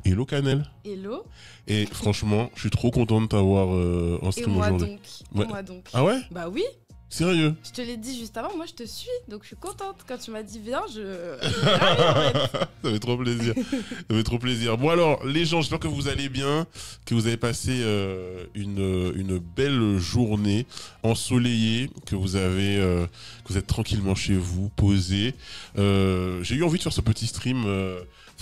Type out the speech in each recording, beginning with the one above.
Hello Canel. Hello. Et franchement, je suis trop content de t'avoir en stream aujourd'hui. Ouais. Moi donc. Ah ouais? Bah oui. Sérieux? Je te l'ai dit juste avant, moi je te suis, donc je suis contente. Quand tu m'as dit viens, j'arrive, en fait. Ça fait trop plaisir. Ça fait trop plaisir. Bon alors, les gens, j'espère que vous allez bien, que vous avez passé une belle journée ensoleillée, que vous êtes tranquillement chez vous, posé. J'ai eu envie de faire ce petit stream.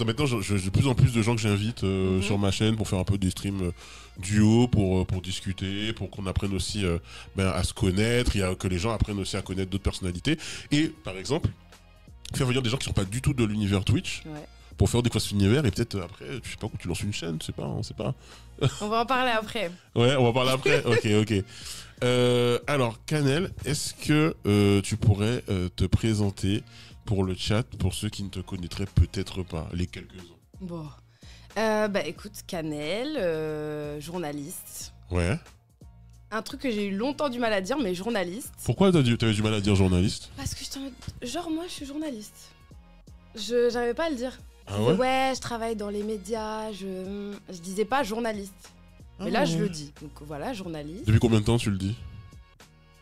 Maintenant, j'ai de plus en plus de gens que j'invite sur ma chaîne pour faire un peu des streams duo, pour discuter, pour qu'on apprenne aussi à se connaître, que les gens apprennent aussi à connaître d'autres personnalités. Et par exemple, faire venir des gens qui sont pas du tout de l'univers Twitch. Ouais. Pour faire découvrir cet univers et peut-être après, je sais pas, tu lances une chaîne, je sais pas, on sait pas. On va en parler après. Ouais, on va en parler après. Ok. Alors, Canel, est-ce que tu pourrais te présenter pour le chat, pour ceux qui ne te connaîtraient peut-être pas, les quelques-uns? Bon. Écoute, Canel, journaliste. Ouais. Un truc que j'ai eu longtemps du mal à dire, mais journaliste. Pourquoi t'avais du mal à dire journaliste? Parce que genre moi je suis journaliste. J'arrivais pas à le dire. Ah ouais? Ouais, je travaille dans les médias, je disais pas journaliste. Mais là, je le dis. Donc voilà, journaliste. Depuis combien de temps tu le dis?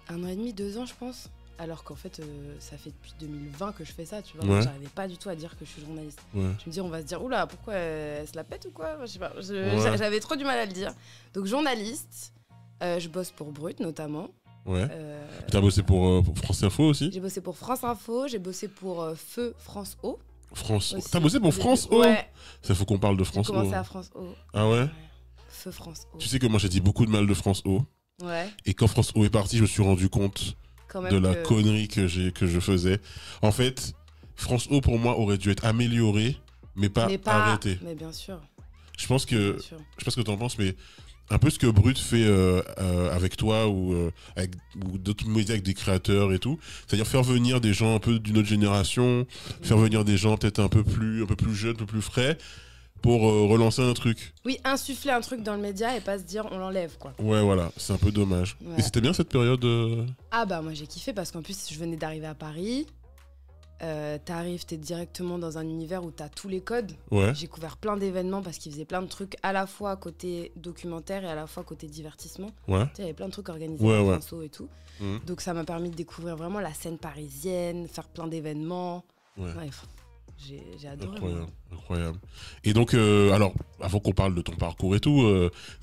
1 an et demi, 2 ans, je pense. Alors qu'en fait, ça fait depuis 2020 que je fais ça, tu vois. Ouais. Donc j'arrivais pas du tout à dire que je suis journaliste. Ouais. Je me dis, on va se dire, oula, pourquoi elle se la pète ou quoi? Je sais pas. Ouais. J'avais trop du mal à le dire. Donc journaliste, je bosse pour Brut notamment. Ouais. T'as bossé pour France Info aussi? J'ai bossé pour France Info, j'ai bossé pour Feu France O. France O. Aussi. T'as bossé pour France O? Ouais. Ça faut qu'on parle de France J'ai O. commencé à France O. Ah ouais? Feu France O. Tu sais que moi j'ai dit beaucoup de mal de France O. Ouais. Et quand France O est parti, je me suis rendu compte Quand même de la connerie que je faisais. En fait, France O pour moi aurait dû être améliorée, mais pas arrêtée. Mais bien sûr. Je pense que, Bien sûr. je sais pas ce que t'en penses, mais un peu ce que Brut fait avec toi ou d'autres médias avec des créateurs et tout, c'est-à-dire faire venir des gens un peu d'une autre génération, faire venir des gens peut-être un peu plus jeunes, un peu plus frais, pour relancer un truc. Oui, insuffler un truc dans le média et pas se dire on l'enlève quoi. Ouais, voilà, c'est un peu dommage. Ouais. Et c'était bien cette période Ah bah moi j'ai kiffé parce qu'en plus je venais d'arriver à Paris. T'arrives, t'es directement dans un univers où t'as tous les codes. Ouais. J'ai couvert plein d'événements parce qu'ils faisaient plein de trucs à la fois côté documentaire et à la fois côté divertissement. Ouais. Tu sais, il y avait plein de trucs organisés Ouais, par ouais. François et tout. Mhm. Donc ça m'a permis de découvrir vraiment la scène parisienne, faire plein d'événements. Ouais. Bref, j'ai adoré. Incroyable, incroyable. Et donc, alors, avant qu'on parle de ton parcours et tout,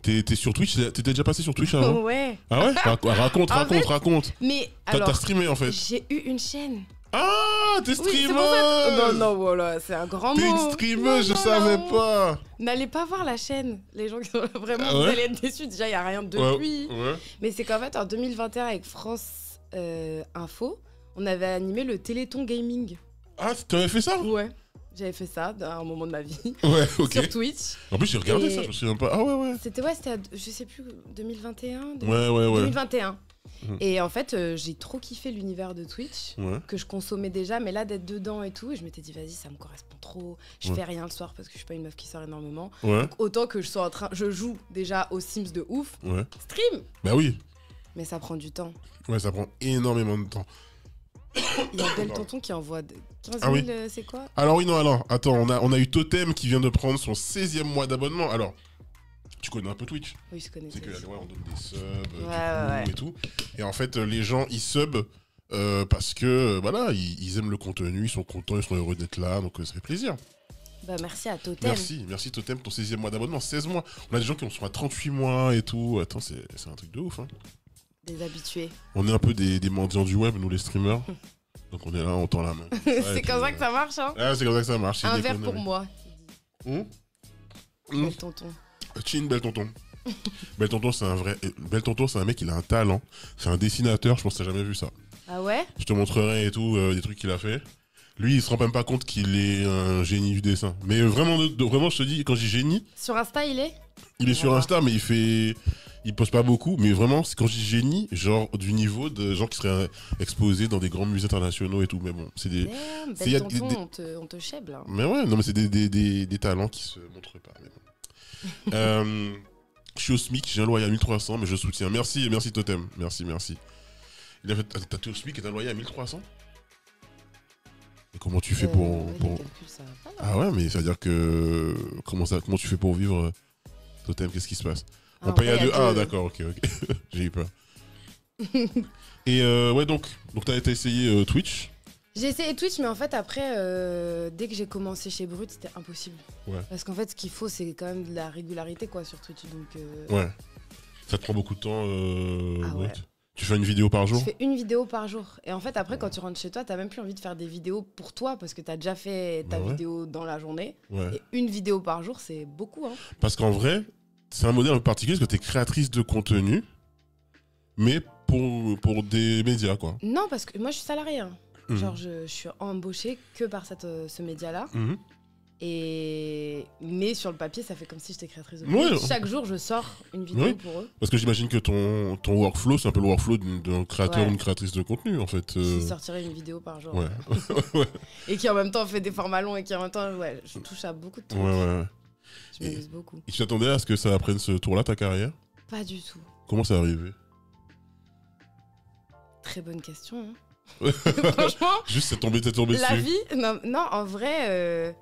t'es sur Twitch, t'étais déjà passé sur Twitch avant? Ouais. Ah ouais? Raconte. Mais T'as alors, streamé en fait. j'ai eu une chaîne. Ah, t'es Oui, c'est streameuse! pour ça. Non, voilà, c'est un grand T'es mot. une streameuse, je Non, savais non. pas! N'allez pas voir la chaîne. Les gens qui sont vraiment, Ah vous ouais allez être déçus. Déjà, il n'y a rien depuis. Ouais. Mais c'est qu'en fait, en 2021, avec France Info, on avait animé le Téléthon Gaming. Ah, t'avais fait ça? Ouais. J'avais fait ça à un moment de ma vie. Ouais, ok. Sur Twitch. En plus, j'ai regardé Et- ça, je me souviens pas. Ah ouais. C'était, je sais plus, 2021 Ouais. 2021. Mhm. Et en fait, j'ai trop kiffé l'univers de Twitch. Ouais. Que je consommais déjà, mais là d'être dedans et tout, et je m'étais dit vas-y, ça me correspond trop. Je Ouais. fais rien le soir parce que je suis pas une meuf qui sort énormément. Ouais. Donc, autant que je joue déjà aux Sims de ouf, Ouais. stream, Bah oui. mais ça prend du temps. Ouais, ça prend énormément de temps. Il y a Belle Tonton qui envoie 15 000, Ah oui. C'est quoi? Alors oui, non, alors, attends, on a eu Totem qui vient de prendre son 16e mois d'abonnement. Alors, tu connais un peu Twitch? Oui, je connais. C'est que Twitch. ouais, on donne des subs, Ouais. et tout. Et en fait, les gens, ils sub parce que, voilà, ils aiment le contenu, ils sont contents, ils sont heureux d'être là, donc ça fait plaisir. Bah merci à Totem. Merci Totem, ton 16e mois d'abonnement, 16 mois. On a des gens qui sont à 38 mois et tout. Attends, c'est un truc de ouf, hein. Des habitués. On est un peu des mendiants du web, nous les streamers. Donc on est là, on tend la main. C'est comme ça que ça marche, hein. Ah, c'est comme ça que ça marche. Un verre pour moi. Hum Belle Tonton. Chin, Belle Tonton. Belle Tonton, c'est un vrai. Belle Tonton, c'est un mec, il a un talent. C'est un dessinateur, je pense que t'as jamais vu ça. Ah ouais? Je te montrerai et tout, des trucs qu'il a fait. Lui, il se rend même pas compte qu'il est un génie du dessin. Mais vraiment, vraiment, je te dis, quand je dis génie, Sur Insta, il est? il est sur Insta, mais il poste pas beaucoup. Mais vraiment, quand je dis génie, genre du niveau de gens qui seraient exposés dans des grands musées internationaux et tout. Mais bon, c'est des. Merde, y a Belle Tonton, on te chèbe là. Mais ouais, non, mais c'est des talents qui se montrent pas. Mais bon. Je suis au SMIC, j'ai un loyer à 1300, mais je soutiens. Merci Totem. Merci. Il a fait. T'as au SMIC et t'as un loyer à 1300? comment tu fais pour... Les calculs, ça va pas, là. Ah ouais, mais ça veut dire que... Comment tu fais pour vivre Totem, qu'est-ce qui se passe? Ah, On paye à il y a 2. Ah deux. d'accord, ok. J'ai eu peur. Et ouais, donc t'as essayé Twitch. J'ai essayé Twitch, mais en fait, après, dès que j'ai commencé chez Brut, c'était impossible. Ouais. Parce qu'en fait, ce qu'il faut, c'est quand même de la régularité, quoi, sur Twitch. Donc, Ouais. Ça te prend beaucoup de temps, Ah ouais. Brut. Tu fais une vidéo par jour? je fais une vidéo par jour. Et en fait, après, quand tu rentres chez toi, t'as même plus envie de faire des vidéos pour toi, parce que t'as déjà fait ta Bah ouais. vidéo dans la journée. Ouais. Et une vidéo par jour, c'est beaucoup, hein. Parce qu'en vrai, c'est un modèle un peu particulier, parce que t'es créatrice de contenu, mais pour des médias, quoi. Non, parce que moi, je suis salariée, hein. Mhm. Genre, je suis embauchée que par ce média-là. Mhm. Mais sur le papier, ça fait comme si j'étais créatrice de Ouais. contenu. Chaque jour, je sors une vidéo Oui. pour eux. Parce que j'imagine que ton workflow, c'est un peu le workflow d'un créateur Ouais. ou d'une créatrice de contenu, en fait. Qui sortirait une vidéo par jour. Ouais. Et qui en même temps fait des formats longs et qui en même temps, ouais, je touche à beaucoup de trucs. Ouais. Je m'amuse beaucoup. Et tu t'attendais à ce que ça prenne ce tour-là, ta carrière? Pas du tout. Comment ça arrivé? Très bonne question. Hein. Franchement, Juste, c'est tombé la dessus. vie, non, en vrai,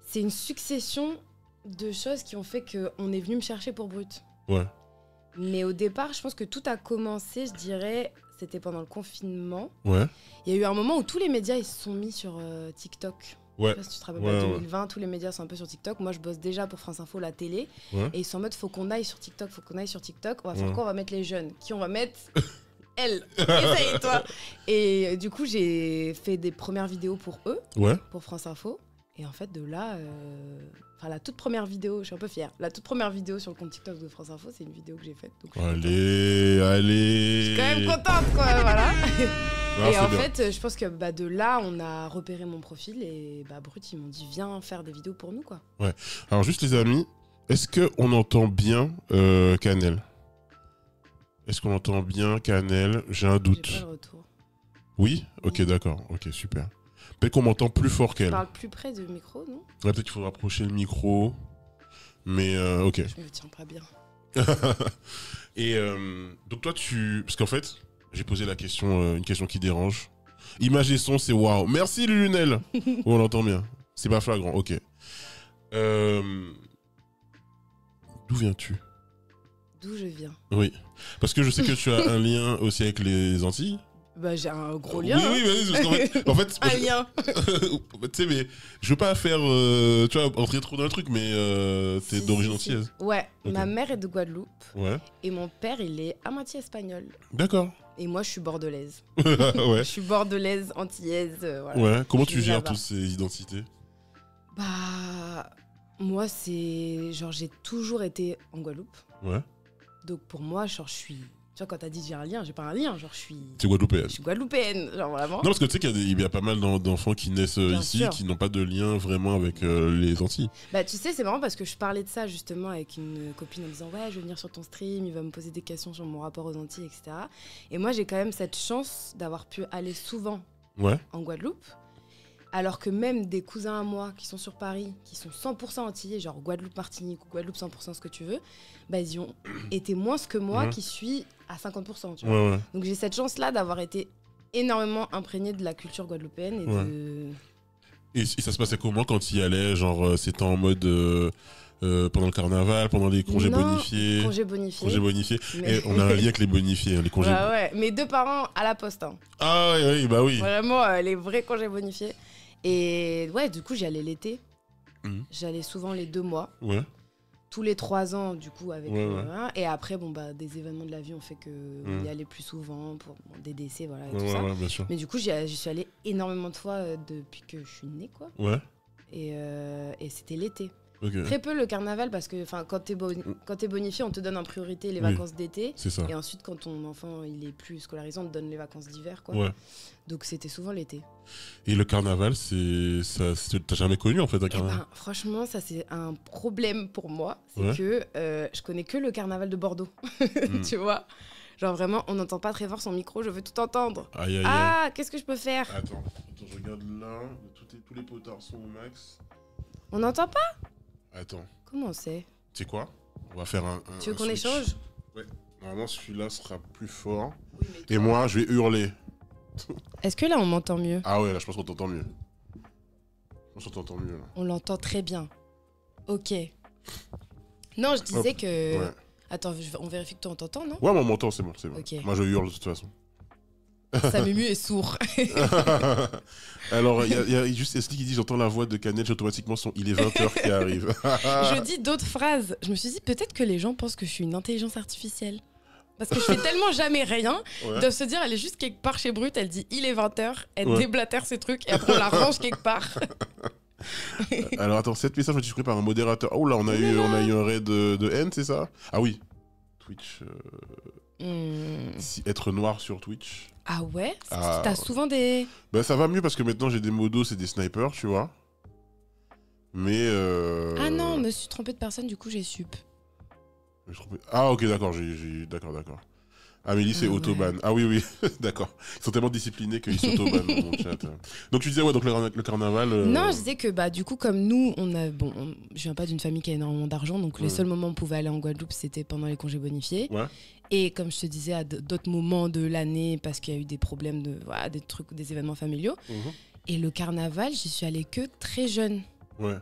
c'est une succession de choses qui ont fait qu'on est venu me chercher pour Brut. Ouais. Mais au départ, je pense que tout a commencé, je dirais, c'était pendant le confinement. Ouais. Il y a eu un moment où tous les médias ils se sont mis sur TikTok. Ouais. Je sais pas si tu te rappelles, Ouais, pas, ouais. 2020, tous les médias sont un peu sur TikTok. Moi, je bosse déjà pour France Info, la télé. Ouais. Et ils sont en mode, faut qu'on aille sur TikTok, faut qu'on aille sur TikTok. On va faire Ouais. quoi? On va mettre les jeunes. Qui on va mettre? Elle. Essaye, toi. Et du coup, j'ai fait des premières vidéos pour eux, Ouais. pour France Info. Et en fait, de là, la toute première vidéo, je suis un peu fière. La toute première vidéo sur le compte TikTok de France Info, c'est une vidéo que j'ai faite. Donc, Allez. je suis quand même contente, quoi. Voilà. Ah, Et c'est en bien. fait, je pense que de là, on a repéré mon profil et Brut, ils m'ont dit viens faire des vidéos pour nous, quoi. Alors, juste les amis, est-ce qu'on entend bien Canel? Est-ce qu'on entend bien Canel? J'ai un J'ai doute. pas le retour. Oui? Ok, Oui. d'accord. Ok, super. Peut-être qu'on m'entend plus fort Je qu'elle. parle plus près du micro, non? Ouais, peut-être qu'il faut rapprocher le micro. Mais ok. Je me tiens pas bien. Et donc toi, parce qu'en fait, j'ai posé la question, une question qui dérange. Image et son, c'est waouh. Merci Lulunel. On l'entend bien. C'est pas flagrant, ok. D'où viens-tu? D'où je viens? Oui. Parce que je sais que tu as un lien aussi avec les Antilles. J'ai un gros lien. Oui, vas-y, parce qu'en fait, Un lien. tu sais, mais je veux pas faire, tu vois, entrer trop dans le truc, mais t'es Si, d'origine si. antillaise. Ouais, Ok. ma mère est de Guadeloupe Ouais. et mon père, il est à moitié espagnol. D'accord. Et moi, je suis bordelaise. Ouais. Je suis bordelaise, antillaise, voilà. Ouais. Comment Je tu vis gères là-bas. toutes ces identités? Moi, c'est genre, j'ai toujours été en Guadeloupe. Ouais. Donc pour moi, genre, je suis. Tu vois, quand t'as dit j'ai un lien, j'ai pas un lien. Genre, C'est guadeloupéenne. je suis guadeloupéenne. Genre, vraiment. Non, parce que tu sais qu'il y a pas mal d'enfants qui naissent Bien ici, sûr. qui n'ont pas de lien vraiment avec les Antilles. Bah, tu sais, c'est marrant parce que je parlais de ça justement avec une copine en disant ouais, je vais venir sur ton stream, il va me poser des questions sur mon rapport aux Antilles, etc. Et moi, j'ai quand même cette chance d'avoir pu aller souvent Ouais. en Guadeloupe. Alors que même des cousins à moi qui sont sur Paris, qui sont 100% antillais, genre Guadeloupe, Martinique ou Guadeloupe 100% ce que tu veux, bah ils y ont été moins que moi Mhm. qui suis à 50%. Tu vois. Ouais, ouais. Donc j'ai cette chance-là d'avoir été énormément imprégnée de la culture guadeloupéenne et Ouais. de... Et ça se passait comment quand il y allait? Genre, c'était en mode pendant le carnaval, pendant les congés Non, bonifiés. Congés bonifiés. Congés bonifiés. Mais- Et on a un lien avec les bonifiés, hein, les congés. Ouais, mes 2 parents à la poste. Hein. Ah oui, bah oui. Vraiment, les vrais congés bonifiés. Et ouais, du coup, j'y allais l'été. Mhm. J'allais souvent les 2 mois. Ouais. Tous les 3 ans, du coup, avec... Ouais, ouais. Et après, des événements de la vie ont fait que on y allait plus souvent pour des décès, voilà, et tout ça. Ouais, bien sûr. Mais du coup, j'y suis allée énormément de fois depuis que je suis née, quoi. Ouais. Et c'était l'été. Ok. Très peu le carnaval parce que quand t'es bonifié, on te donne en priorité les Oui. vacances d'été. C'est ça. Et ensuite, quand ton enfant il est plus scolarisé, on te donne les vacances d'hiver, quoi. Ouais. Donc c'était souvent l'été. Et le carnaval, t'as jamais connu en fait un Eh carnaval? ben, franchement, ça c'est un problème pour moi. C'est Ouais. que je connais que le carnaval de Bordeaux. Mm. Tu vois? Genre vraiment, on n'entend pas très fort son micro, je veux tout entendre. Aïe, aïe, aïe. Ah, qu'est-ce que je peux faire? Attends, je regarde là. Tous les potards sont au max. On n'entend pas? Attends, Comment on sait? tu sais quoi? On va faire un. Tu veux un qu'on switch. échange? Normalement, celui-là sera plus fort. Oui, mais Et moi, je vais hurler. Est-ce que là on m'entend mieux? Ah ouais, là, je pense qu'on t'entend mieux. On s'entend mieux, là. On l'entend très bien. Ok. Non, je disais que... Ouais. Attends, on vérifie que toi on t'entend, non? Ouais, mais on m'entend, c'est bon, c'est bon. Ok. Moi, je hurle de toute façon. Samumu est sourd. Alors, il y a juste Esli qui dit j'entends la voix de Canel, j'ai automatiquement son il est 20h qui arrive. Je dis d'autres phrases. Je me suis dit peut-être que les gens pensent que je suis une intelligence artificielle. Parce que je fais tellement jamais rien, ils doivent se dire elle est juste quelque part chez Brut, elle dit il est 20h, elle déblatère ses trucs et après on la range quelque part. Alors attends, 7 messages notifiés par un modérateur. Oh là, on a eu un raid de haine, c'est ça? Ah oui. Twitch. Être noir sur Twitch. Ah ouais? T'as souvent des... Bah ça va mieux parce que maintenant j'ai des modos, c'est des snipers, tu vois. Mais Ah non, me suis trompé de personne, du coup j'ai sup. Ah ok, d'accord, d'accord. Amélie, c'est autoban. Ouais. Ah oui, d'accord. Ils sont tellement disciplinés qu'ils s'autoban dans mon chat. Donc tu disais, ouais, donc le carnaval... Non, je disais que bah, du coup, comme nous, je viens pas d'une famille qui a énormément d'argent, donc les seuls moments où on pouvait aller en Guadeloupe, c'était pendant les congés bonifiés. Ouais. Et comme je te disais, à d'autres moments de l'année, parce qu'il y a eu des problèmes, des événements familiaux. Et le carnaval, j'y suis allée que très jeune. Ouais.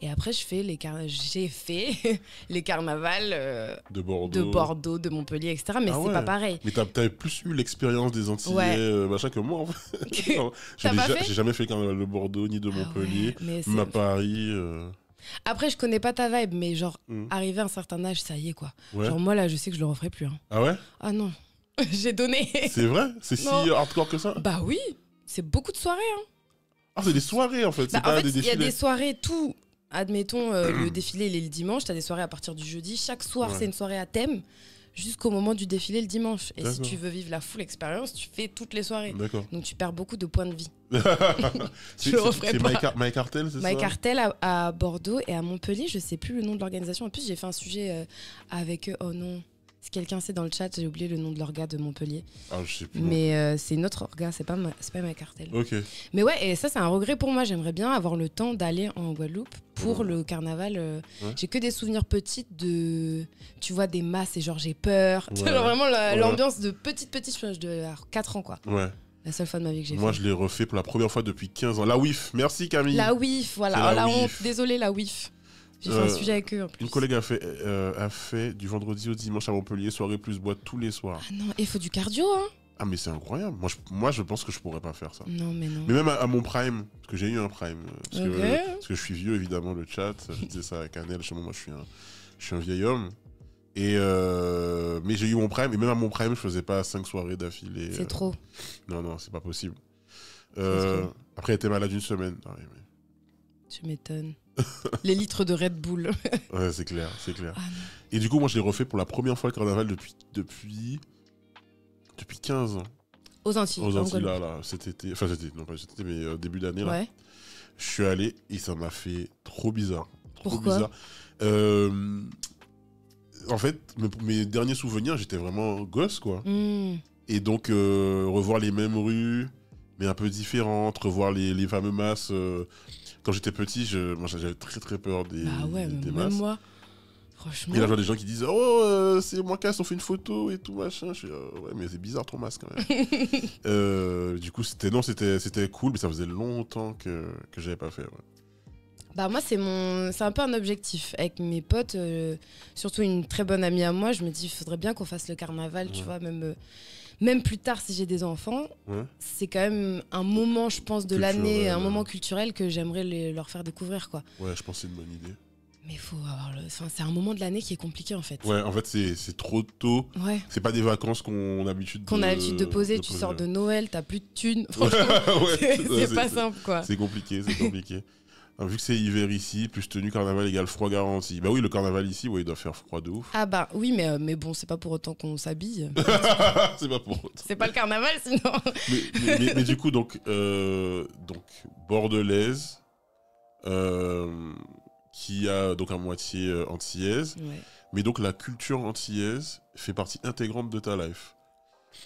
Et après, j'ai fait les carnavals de Bordeaux, de Montpellier, etc. Mais c'est pas pareil. Mais t'avais plus eu l'expérience des Antillais machin que moi, en fait. J'ai jamais fait le carnaval de Bordeaux ni de Montpellier, même à Paris. Après, je connais pas ta vibe, mais genre, arrivé à un certain âge, ça y est, quoi. Ouais. Genre, moi, là, je sais que je le referai plus. Hein. Ah ouais? Ah non, j'ai donné. C'est vrai? C'est si hardcore que ça? Bah oui, c'est beaucoup de soirées. Hein. Ah, c'est des soirées, en fait. Bah, en fait, il y a des soirées, tout... Admettons, le défilé, il est le dimanche, tu as des soirées à partir du jeudi. Chaque soir, c'est une soirée à thème jusqu'au moment du défilé le dimanche. Et si tu veux vivre la full expérience, tu fais toutes les soirées. Donc tu perds beaucoup de points de vie. Je le referai pas. C'est My Cartel, c'est ça? My Cartel à Bordeaux et à Montpellier, je sais plus le nom de l'organisation. En plus, j'ai fait un sujet avec eux. Oh non. Si quelqu'un sait dans le chat, j'ai oublié le nom de l'orga de Montpellier. Ah, je sais plus. Mais c'est une autre orga, c'est pas My Cartel. Ok. Mais ouais, et ça, c'est un regret pour moi. J'aimerais bien avoir le temps d'aller en Guadeloupe pour le carnaval. J'ai que des souvenirs petits de, tu vois, des masses et genre j'ai peur. Ouais. Genre vraiment l'ambiance de petite, je de 4 ans, quoi. Ouais. La seule fois de ma vie que j'ai fait. Moi, je l'ai refait pour la première fois depuis 15 ans. La WIF, merci Camille. La WIF, voilà. Oh, la honte, désolée, la WIF. J'ai fait un sujet avec eux en plus. Une collègue a fait du vendredi au dimanche à Montpellier, soirée plus boîte tous les soirs. Ah non, il faut du cardio, hein. Ah mais c'est incroyable. Moi je pense que je pourrais pas faire ça. Non mais non. Mais même à mon prime, parce que j'ai eu un prime. Parce que je suis vieux évidemment, le chat. Je disais ça à Canel, chez moi je suis un vieil homme. Et mais j'ai eu mon prime, et même à mon prime je faisais pas 5 soirées d'affilée. C'est trop. Non, c'est pas possible. Après elle était malade une semaine. Ah, mais... Tu m'étonnes. Les litres de Red Bull. Ouais, c'est clair. Ah, et du coup, moi, je l'ai refait pour la première fois le carnaval depuis 15 ans. Aux Antilles. Là, cet été. Enfin, non pas cet été, mais début d'année, là. Ouais. Je suis allé et ça m'a fait trop bizarre. Pourquoi? En fait, mes derniers souvenirs, j'étais vraiment gosse, quoi. Et donc, revoir les mêmes rues, mais un peu différentes, revoir les fameux masses... Quand j'étais petit, moi j'avais très très peur des masses. Même moi, franchement. Et là, je vois des gens qui disent oh, c'est moi casse, on fait une photo et tout machin. Je suis ouais, mais c'est bizarre ton masque quand même. Du coup, c'était cool, mais ça faisait longtemps que j'avais pas fait. Ouais. Bah moi c'est un peu un objectif avec mes potes, surtout une très bonne amie à moi. Je me dis il faudrait bien qu'on fasse le carnaval, tu vois, même plus tard si j'ai des enfants. C'est quand même un moment, je pense, de l'année, un moment culturel que j'aimerais leur faire découvrir, quoi. Ouais, je pense que c'est une bonne idée. Mais faut avoir c'est un moment de l'année qui est compliqué en fait. Ouais, en fait c'est trop tôt. Ouais. C'est pas des vacances qu'on a l'habitude de poser. Tu sors de Noël, t'as plus de thunes. Franchement, c'est pas simple, quoi. C'est compliqué. Vu que c'est hiver ici, plus tenue carnaval égale froid garanti. Bah oui, le carnaval ici, ouais, il doit faire froid de ouf. Ah bah oui, mais bon, c'est pas pour autant qu'on s'habille. C'est pas pour autant. C'est pas le carnaval sinon. mais du coup, donc bordelaise, qui a donc à moitié antillaise. Ouais. Mais donc la culture antillaise fait partie intégrante de ta life.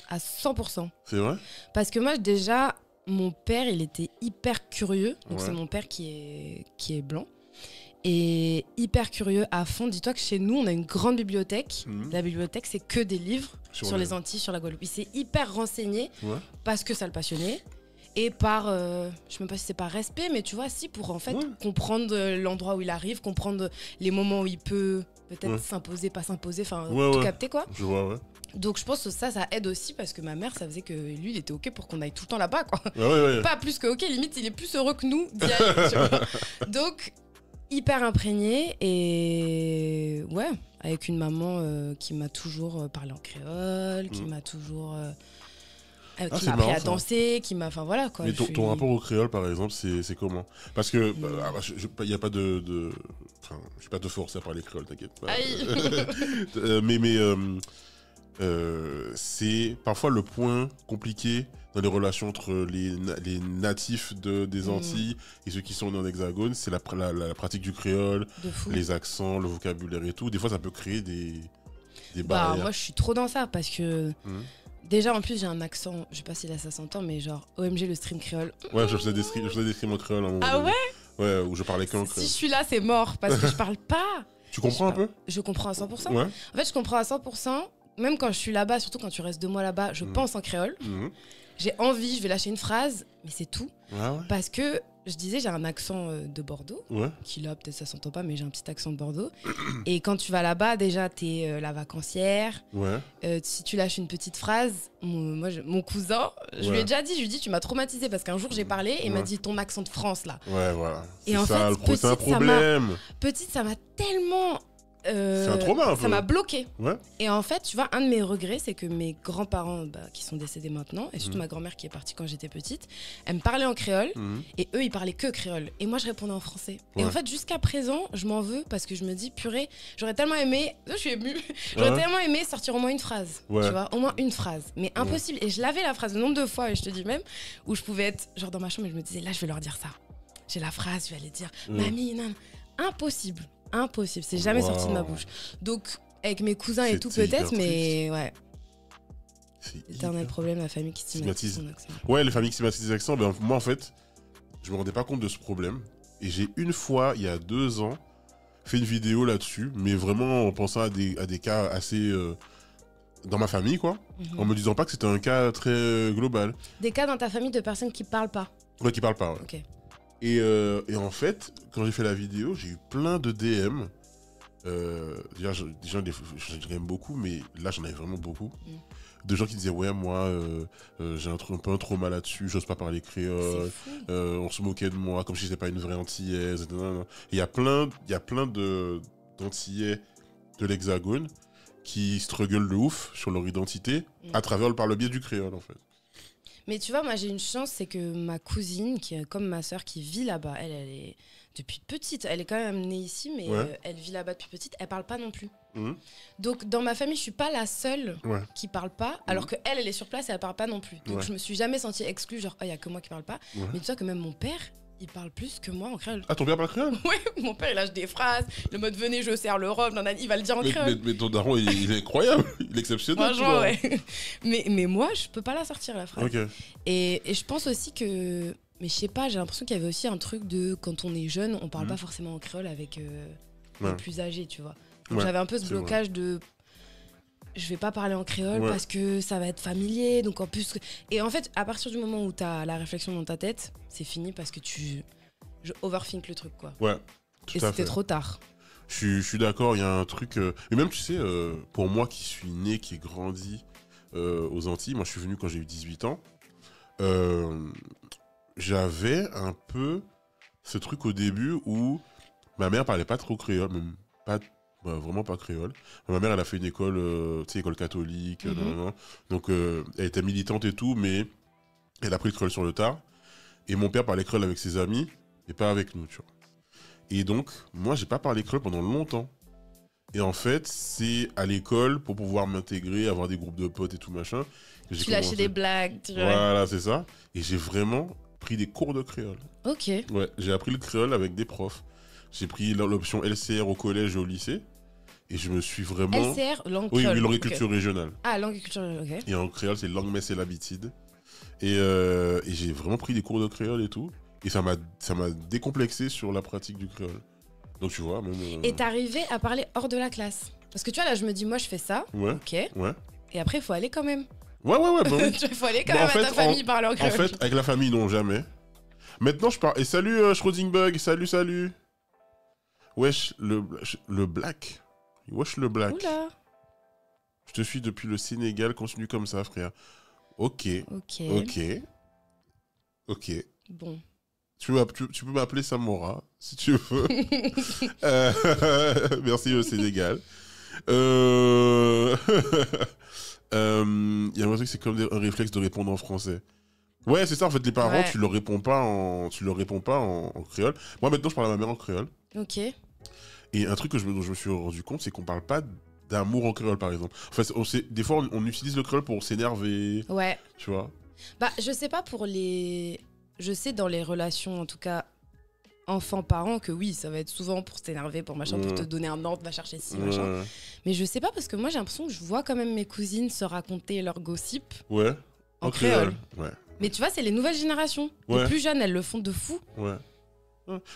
À 100%. C'est vrai? Parce que moi, déjà... Mon père, il était hyper curieux. Donc, c'est mon père qui est blanc. Et hyper curieux à fond. Dis-toi que chez nous, on a une grande bibliothèque. La bibliothèque, c'est que des livres sur les Antilles, sur la Guadeloupe. Il s'est hyper renseigné parce que ça le passionnait. et par, je sais même pas si c'est par respect, mais tu vois, si, pour en fait comprendre l'endroit où il arrive, comprendre les moments où il peut peut-être s'imposer, pas s'imposer, enfin tout capter quoi. Je vois, Donc je pense que ça aide aussi parce que ma mère, ça faisait que lui, il était ok pour qu'on aille tout le temps là-bas quoi. Pas plus que ok, limite il est plus heureux que nous d'y aller, tu vois. Donc hyper imprégné et ouais, avec une maman qui m'a toujours parlé en créole, qui m'a toujours... qui m'a appris à danser, qui m'a... Enfin voilà quoi. Mais ton rapport au créole par exemple, c'est comment? Parce que il n'y a pas de... Enfin, je vais pas te forcer à parler créole, t'inquiète pas. C'est parfois le point compliqué dans les relations entre les natifs des Antilles et ceux qui sont nés en hexagone, c'est la pratique du créole, les accents, le vocabulaire et tout. Des fois, ça peut créer des barrières. Moi, je suis trop dans ça parce que... Déjà, en plus, j'ai un accent, je sais pas si là ça s'entend, mais genre OMG le stream créole. Ouais, je faisais des streams en créole à un moment donné. Ouais, où je parlais qu'en créole. Si je suis là, c'est mort parce que je parle pas. Tu comprends un peu? Je comprends à 100%. Ouais. En fait, je comprends à 100%. Même quand je suis là-bas, surtout quand tu restes 2 mois là-bas, je pense en créole. J'ai envie, je vais lâcher une phrase, mais c'est tout. Parce que, je disais, j'ai un accent de Bordeaux, qui là, peut-être ça s'entend pas, mais j'ai un petit accent de Bordeaux. Et quand tu vas là-bas, déjà, t'es la vacancière. Si tu lâches une petite phrase, mon cousin, je lui ai déjà dit, tu m'as traumatisé parce qu'un jour, j'ai parlé et il m'a dit ton accent de France, là. Et en fait, c'est un problème. Petite, ça m'a tellement... c'est un trauma un peu. Ça m'a bloqué. Et en fait, tu vois, un de mes regrets, c'est que mes grands-parents, qui sont décédés maintenant, et surtout ma grand-mère qui est partie quand j'étais petite, elle me parlait en créole, et eux, ils parlaient que créole. Et moi, je répondais en français. Et en fait, jusqu'à présent, je m'en veux parce que je me dis, purée, j'aurais tellement aimé, je suis émue, j'aurais tellement aimé sortir au moins une phrase. Tu vois, au moins une phrase. Mais impossible. Et je l'avais la phrase le nombre de fois, et je te dis même, où je pouvais être genre dans ma chambre et je me disais, là, je vais leur dire ça. J'ai la phrase, je vais aller dire, mamie, non, impossible. Impossible, c'est jamais sorti de ma bouche. Donc, avec mes cousins et tout peut-être, mais ouais. L'éternel problème, la famille qui stigmatise son accent. Ouais, les familles qui stigmatisent l'accent, ben, moi en fait, je me rendais pas compte de ce problème. Et j'ai une fois, il y a 2 ans, fait une vidéo là-dessus, mais vraiment en pensant à des cas assez... dans ma famille, quoi. En me disant pas que c'était un cas très global. Des cas dans ta famille de personnes qui parlent pas? Ouais, qui parlent pas, ouais. Ok. Et en fait, quand j'ai fait la vidéo, j'ai eu plein de DM. Déjà, j'aime beaucoup, mais là, j'en avais vraiment beaucoup. De gens qui disaient, ouais, moi, j'ai un peu un trauma là-dessus, j'ose pas parler créole. On se moquait de moi, comme si j'étais pas une vraie antillaise. Il y a plein d'antillais de l'Hexagone qui strugglent de ouf sur leur identité par le biais du créole, en fait. Mais tu vois, moi j'ai une chance, c'est que ma cousine, qui est comme ma sœur, qui vit là-bas, elle est depuis petite, elle est quand même née ici, mais elle vit là-bas depuis petite, elle parle pas non plus. Donc dans ma famille, je suis pas la seule qui parle pas, alors qu'elle, elle est sur place et elle parle pas non plus. Donc je me suis jamais sentie exclue, genre, il y a que moi qui parle pas. Mais tu vois que même mon père, il parle plus que moi en créole. Ah, ton père parle créole? Ouais, mon père, il lâche des phrases, le mode venez, je sers le rhum, il va le dire en créole. Mais ton daron, il est incroyable, il est exceptionnel. Franchement, ouais. Mais moi, je peux pas la sortir, la phrase. Et je pense aussi que... Mais je sais pas, j'ai l'impression qu'il y avait aussi un truc de... Quand on est jeune, on parle pas forcément en créole avec les plus âgés, tu vois. Donc j'avais un peu ce blocage de... Je vais pas parler en créole parce que ça va être familier, donc en plus... Et en fait, à partir du moment où t'as la réflexion dans ta tête, c'est fini parce que je overthink le truc, quoi. Ouais, tout à fait. Et c'était trop tard. Je suis d'accord, il y a un truc... Et même, tu sais, pour moi qui suis né, qui ai grandi aux Antilles, moi je suis venu quand j'ai eu 18 ans, j'avais un peu ce truc au début où ma mère parlait pas trop créole, même pas... vraiment pas créole. Ma mère, elle a fait une école, tu sais, école catholique, donc elle était militante et tout, mais elle a pris le créole sur le tard. Et mon père parlait créole avec ses amis, et pas avec nous, tu vois. Et donc, moi, j'ai pas parlé créole pendant longtemps. Et en fait, c'est à l'école, pour pouvoir m'intégrer, avoir des groupes de potes et tout machin. Tu lâchais des blagues, tu vois. Voilà, c'est ça. Et j'ai vraiment pris des cours de créole. Ok. Ouais, j'ai appris le créole avec des profs. J'ai pris l'option LCR au collège et au lycée. Et je me suis vraiment... LCR, langue créole. Oui, langue et okay. culture régionale. Ah, langue et culture régionale, ok. Et en créole, c'est langue, messe et l'habitude. Et j'ai vraiment pris des cours de créole et tout. Et ça m'a décomplexé sur la pratique du créole. Donc tu vois, même... Et t'arrivais à parler hors de la classe? Parce que tu vois, là, je me dis, moi, je fais ça. Ouais. Ok. Ouais. Et après, il faut aller quand même. Ouais, bah oui. Il faut aller quand même à ta famille parler en créole. En fait, avec la famille, non, jamais. Maintenant, je parle... Et salut, Schrodingbug, salut. Wesh, le black. Wesh, le black. Oula. Je te suis depuis le Sénégal, continue comme ça, frère. Ok. Bon. Tu peux m'appeler Samora, si tu veux. Merci au Sénégal. Il y a un truc, c'est comme un réflexe de répondre en français. Ouais, c'est ça, en fait, les parents, tu leur réponds pas en créole. Moi, maintenant, je parle à ma mère en créole. Ok. Et un truc dont je me suis rendu compte, c'est qu'on parle pas d'amour en créole, par exemple. En fait, des fois, on utilise le créole pour s'énerver. Ouais. Tu vois. Bah, je sais pas pour les... Je sais dans les relations, en tout cas, enfants-parents, que oui, ça va être souvent pour s'énerver, pour machin, pour te donner un ordre, va chercher ci, machin. Mais je sais pas, parce que moi, j'ai l'impression que je vois quand même mes cousines se raconter leur gossip. Ouais. En créole. Ouais. Mais tu vois, c'est les nouvelles générations. Les plus jeunes, elles le font de fou. Ouais.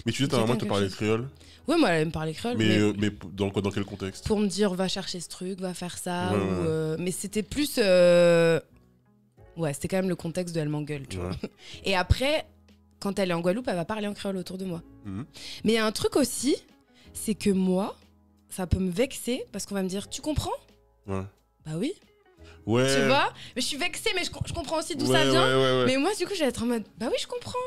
Mais tu dis, ta maman te parlait créole? Ouais, moi, elle me parlait créole. Mais dans quel contexte? Pour me dire, va chercher ce truc, va faire ça. Mais c'était plus... Ouais, c'était quand même le contexte de elle m'engueule, tu vois. Et après, quand elle est en Guadeloupe, elle va parler en créole autour de moi. Mais il y a un truc aussi, c'est que moi, ça peut me vexer parce qu'on va me dire, tu comprends? Bah oui. Ouais. Tu vois? Mais je suis vexée, mais je comprends aussi d'où ça vient. Mais moi, du coup, j'allais être en mode, bah oui, je comprends.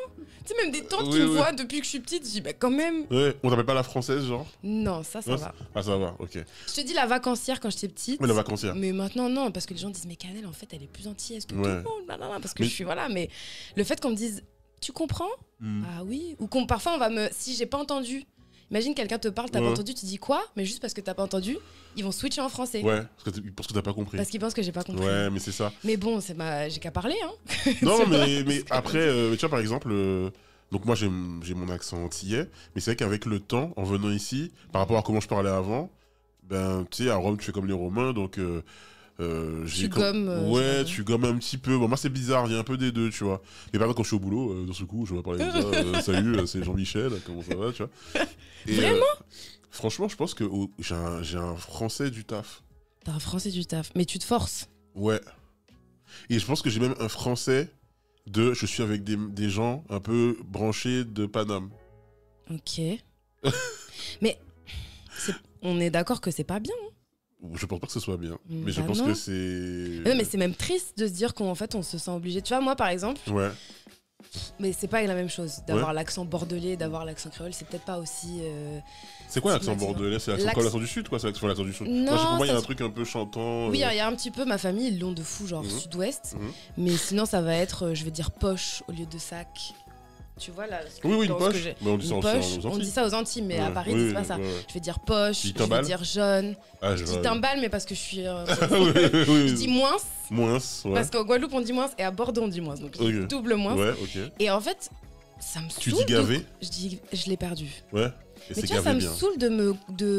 Tu sais, même des tantes qui me voient depuis que je suis petite, je dis, bah quand même. Ouais, on t'appelle pas la française, genre? Non, ça va. Ah, ça va, ok. Je te dis la vacancière quand j'étais petite. Mais la vacancière. Mais maintenant, non, parce que les gens disent, mais Canel, en fait, elle est plus antillaise que tout le monde, blablabla, parce que je suis, voilà. Mais le fait qu'on me dise, tu comprends? Ah oui. Ou parfois, si j'ai pas entendu. Imagine quelqu'un te parle, t'as pas entendu, tu dis quoi? Mais juste parce que t'as pas entendu, ils vont switcher en français. Ouais, parce que t'as pas compris. Parce qu'ils pensent que j'ai pas compris. Ouais, mais c'est ça. Mais bon, j'ai qu'à parler, hein. Non, mais après, tu vois, par exemple, donc moi j'ai mon accent antillais, mais c'est vrai qu'avec le temps, en venant ici, par rapport à comment je parlais avant, ben, tu sais, à Rome, tu fais comme les Romains, donc... tu gommes. Tu gommes un petit peu. Bon, moi, c'est bizarre, il y a un peu des deux, tu vois. Mais par exemple, quand je suis au boulot, dans ce coup, je vais parler comme ça. Salut, c'est Jean-Michel, comment ça va, tu vois. Et, vraiment franchement, je pense que j'ai un français du taf. T'as un français du taf, mais tu te forces. Ouais. Et je pense que j'ai même un français je suis avec des gens un peu branchés de Paname. Ok. Mais on est d'accord que c'est pas bien, hein. Je pense pas que ce soit bien, mais je pense que c'est... Ouais, mais c'est même triste de se dire qu'en fait on se sent obligé. Tu vois, moi par exemple, mais c'est pas la même chose d'avoir l'accent bordelais, d'avoir l'accent créole, c'est peut-être pas aussi... C'est quoi l'accent bordelais? C'est l'accent du sud, quoi? C'est l'accent du sud. Non, moi, pour moi, il y a un truc un peu chantant. Oui, il y a un petit peu, ma famille, ils l'ont de fou, genre sud-ouest. Mais sinon, ça va être, je vais dire poche au lieu de sac. Tu vois là? Oui, une poche. Mais on dit ça aux Antilles. On dit ça aux Antilles, mais à Paris, c'est pas ça. Je vais dire poche, je vais dire jaune. Je dis timbale, mais parce que je suis. Je dis moins. Moins, parce qu'en Guadeloupe, on dit moins et à Bordeaux, on dit moins. Donc je dis double moins. Et en fait, ça me saoule. Tu dis gavé? Je l'ai perdu. Ouais. Mais tu vois, ça me saoule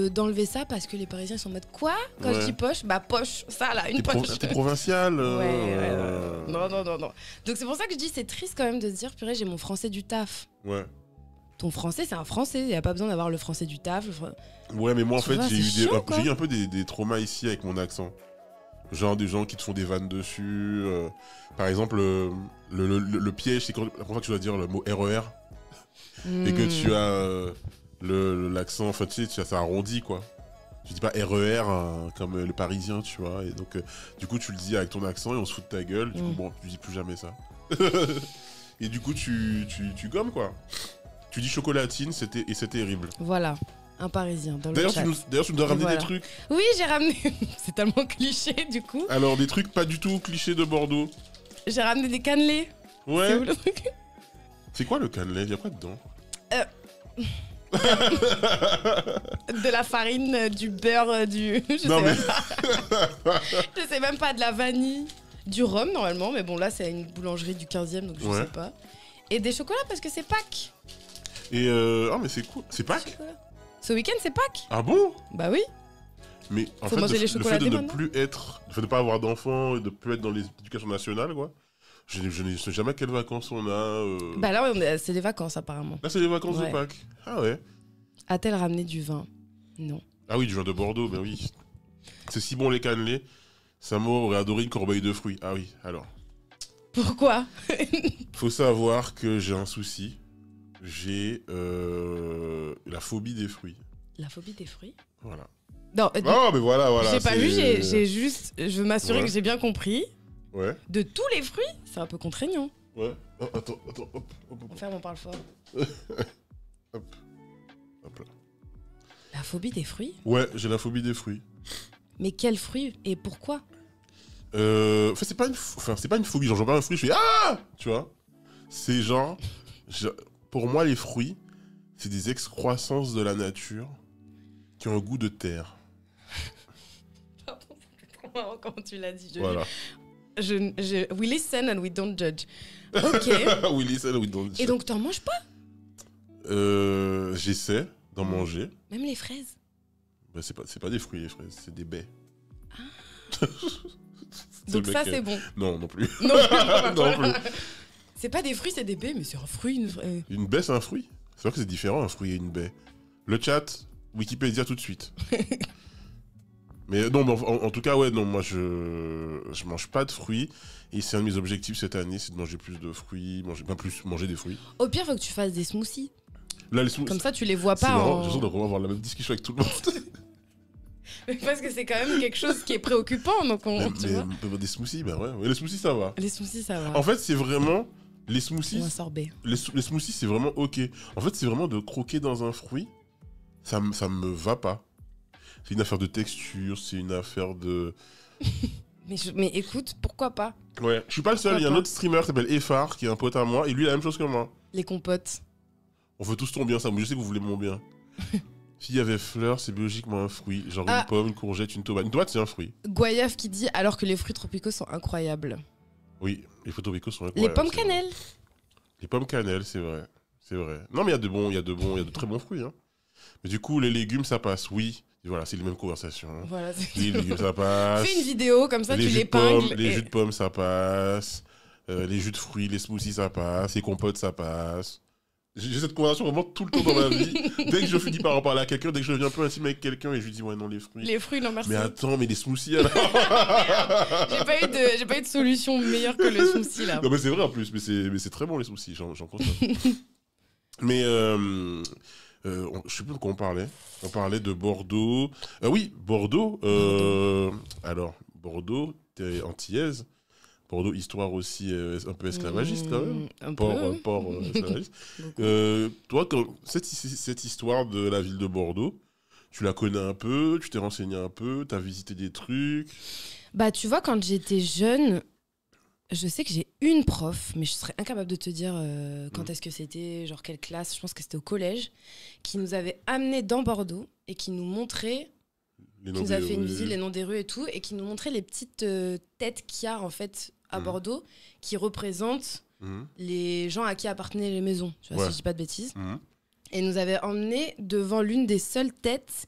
d'enlever ça parce que les Parisiens sont en mode quoi? Quand je dis poche, bah poche, ça là, une poche. T'es provincial. Non. Donc c'est pour ça que je dis c'est triste quand même de se dire purée, j'ai mon français du taf. Ouais. Ton français, c'est un français, il n'y a pas besoin d'avoir le français du taf. Ouais, mais moi en fait, j'ai eu un peu des traumas ici avec mon accent. Genre des gens qui te font des vannes dessus. Par exemple, le piège, c'est quand la première fois que tu dois dire le mot RER et que tu as l'accent, enfin tu sais, ça arrondit quoi. Tu dis pas RER comme le parisien, tu vois. Et donc, du coup, tu le dis avec ton accent et on se fout de ta gueule. Du coup, bon, tu dis plus jamais ça. Et du coup, tu gommes quoi. Tu dis chocolatine, c'est terrible. Voilà. Un Parisien dans le chat. D'ailleurs, tu nous as ramené des trucs. Oui, j'ai ramené. C'est tellement cliché, du coup. Alors, des trucs pas du tout clichés de Bordeaux. J'ai ramené des cannelés. Ouais. C'est où le truc? C'est quoi le cannelé? Il y a quoi dedans? De la farine, du beurre, du... Je sais même pas, de la vanille. Du rhum, normalement. Mais bon, là, c'est une boulangerie du 15e, donc je sais pas. Et des chocolats, parce que c'est Pâques. Et oh, mais c'est cool. C'est Pâques? Ce week-end, c'est Pâques. Ah bon? Bah oui. Mais en fait, le fait de ne plus être... Le fait de ne pas avoir d'enfants, de ne plus être dans l'éducation nationale, quoi. Je ne sais jamais quelles vacances on a. Bah là, c'est des vacances, apparemment. Là, c'est les vacances de Pâques. Ah ouais. A-t-elle ramené du vin? Non. Ah oui, du vin de Bordeaux, ben oui. C'est si bon les cannelés. Samo aurait adoré une corbeille de fruits. Ah oui, alors. Pourquoi? Faut savoir que j'ai un souci. J'ai la phobie des fruits. La phobie des fruits? Voilà. Non, mais voilà. J'ai pas vu, j'ai juste... Je veux m'assurer que j'ai bien compris. Ouais. De tous les fruits, c'est un peu contraignant. Ouais. Oh, attends, hop. On ferme, on parle fort. Hop là. La phobie des fruits? Ouais, j'ai la phobie des fruits. Mais quels fruits et pourquoi? C'est pas une phobie, genre j'en parle un fruit, je fais ah, tu vois. C'est genre, pour moi les fruits, c'est des excroissances de la nature qui ont un goût de terre. Pardon, c'est trop marrant comment tu l'as dit. Voilà. We listen and we don't judge. Ok. We listen and we don't judge. Et donc t'en manges pas? J'essaie d'en manger. Même les fraises? Bah, c'est pas des fruits les fraises, c'est des baies. Ah. Donc ça c'est bon. Non plus. Non non plus. C'est pas des fruits, c'est des baies, mais c'est un fruit. Une baie c'est un fruit? C'est vrai que c'est différent un fruit et une baie. Le chat, Wikipédia tout de suite. Mais non, en tout cas ouais, non, moi je mange pas de fruits et c'est un de mes objectifs cette année, c'est de manger plus de fruits, manger des fruits. Au pire, faut que tu fasses des smoothies. Là, les smoothies. Comme ça, tu les vois pas. J'ai l'impression de avoir la même discussion avec tout le monde. Mais parce que c'est quand même quelque chose qui est préoccupant, donc tu vois. Des smoothies, bah ouais, les smoothies ça va. Les smoothies ça va. En fait, c'est vraiment les smoothies. Ou un sorbet. Les smoothies, c'est vraiment ok. En fait, c'est vraiment de croquer dans un fruit. Ça me va pas. C'est une affaire de texture, c'est une affaire de. mais écoute, pourquoi pas? Ouais, je suis pas le seul. Il y a un autre streamer qui s'appelle Effar, qui est un pote à moi, et lui, il a la même chose que moi. Les compotes. On veut tous ton bien, ça. Moi, je sais que vous voulez mon bien. S'il y avait fleurs, c'est biologiquement un fruit. Genre une pomme, une courgette, une tomate. Une tomate, c'est un fruit. Goyave qui dit alors que les fruits tropicaux sont incroyables. Oui, les fruits tropicaux sont incroyables. Les pommes cannelle. Les pommes cannelle, c'est vrai. C'est vrai. Non, mais il y a de très bons fruits. Hein. Mais du coup, les légumes, ça passe, oui. Et voilà, c'est les mêmes conversations. Voilà, les légumes, ça passe. Fais une vidéo, comme ça, tu l'épingles. Les jus de pommes, ça passe. Les jus de fruits, les smoothies, ça passe. Les compotes, ça passe. J'ai cette conversation vraiment tout le temps dans ma vie. Dès que je finis par en parler à quelqu'un, dès que je deviens un peu intime avec quelqu'un et je lui dis ouais non les fruits. Les fruits non merci. Mais attends mais les smoothies alors. J'ai pas eu de solution meilleure que le smoothie là. Non mais c'est vrai en plus mais c'est très bon les smoothies j'en constate. Mais je sais plus de quoi on parlait. On parlait de Bordeaux. Oui Bordeaux. Alors Bordeaux t'es antillaise. Bordeaux, histoire aussi un peu esclavagiste quand même. Port esclavagiste. Toi, cette histoire de la ville de Bordeaux, tu la connais un peu, tu t'es renseigné un peu, tu as visité des trucs? Bah, tu vois, quand j'étais jeune, je sais que j'ai une prof, mais je serais incapable de te dire quand est-ce que c'était, genre quelle classe, je pense que c'était au collège, qui nous avait amenés dans Bordeaux et qui nous montrait... Qui nous a fait une visite, les noms des rues et tout, et qui nous montrait les petites têtes qu'il y a en fait à Bordeaux, qui représentent les gens à qui appartenaient les maisons, tu vois, si je dis pas de bêtises. Et nous avait emmenés devant l'une des seules têtes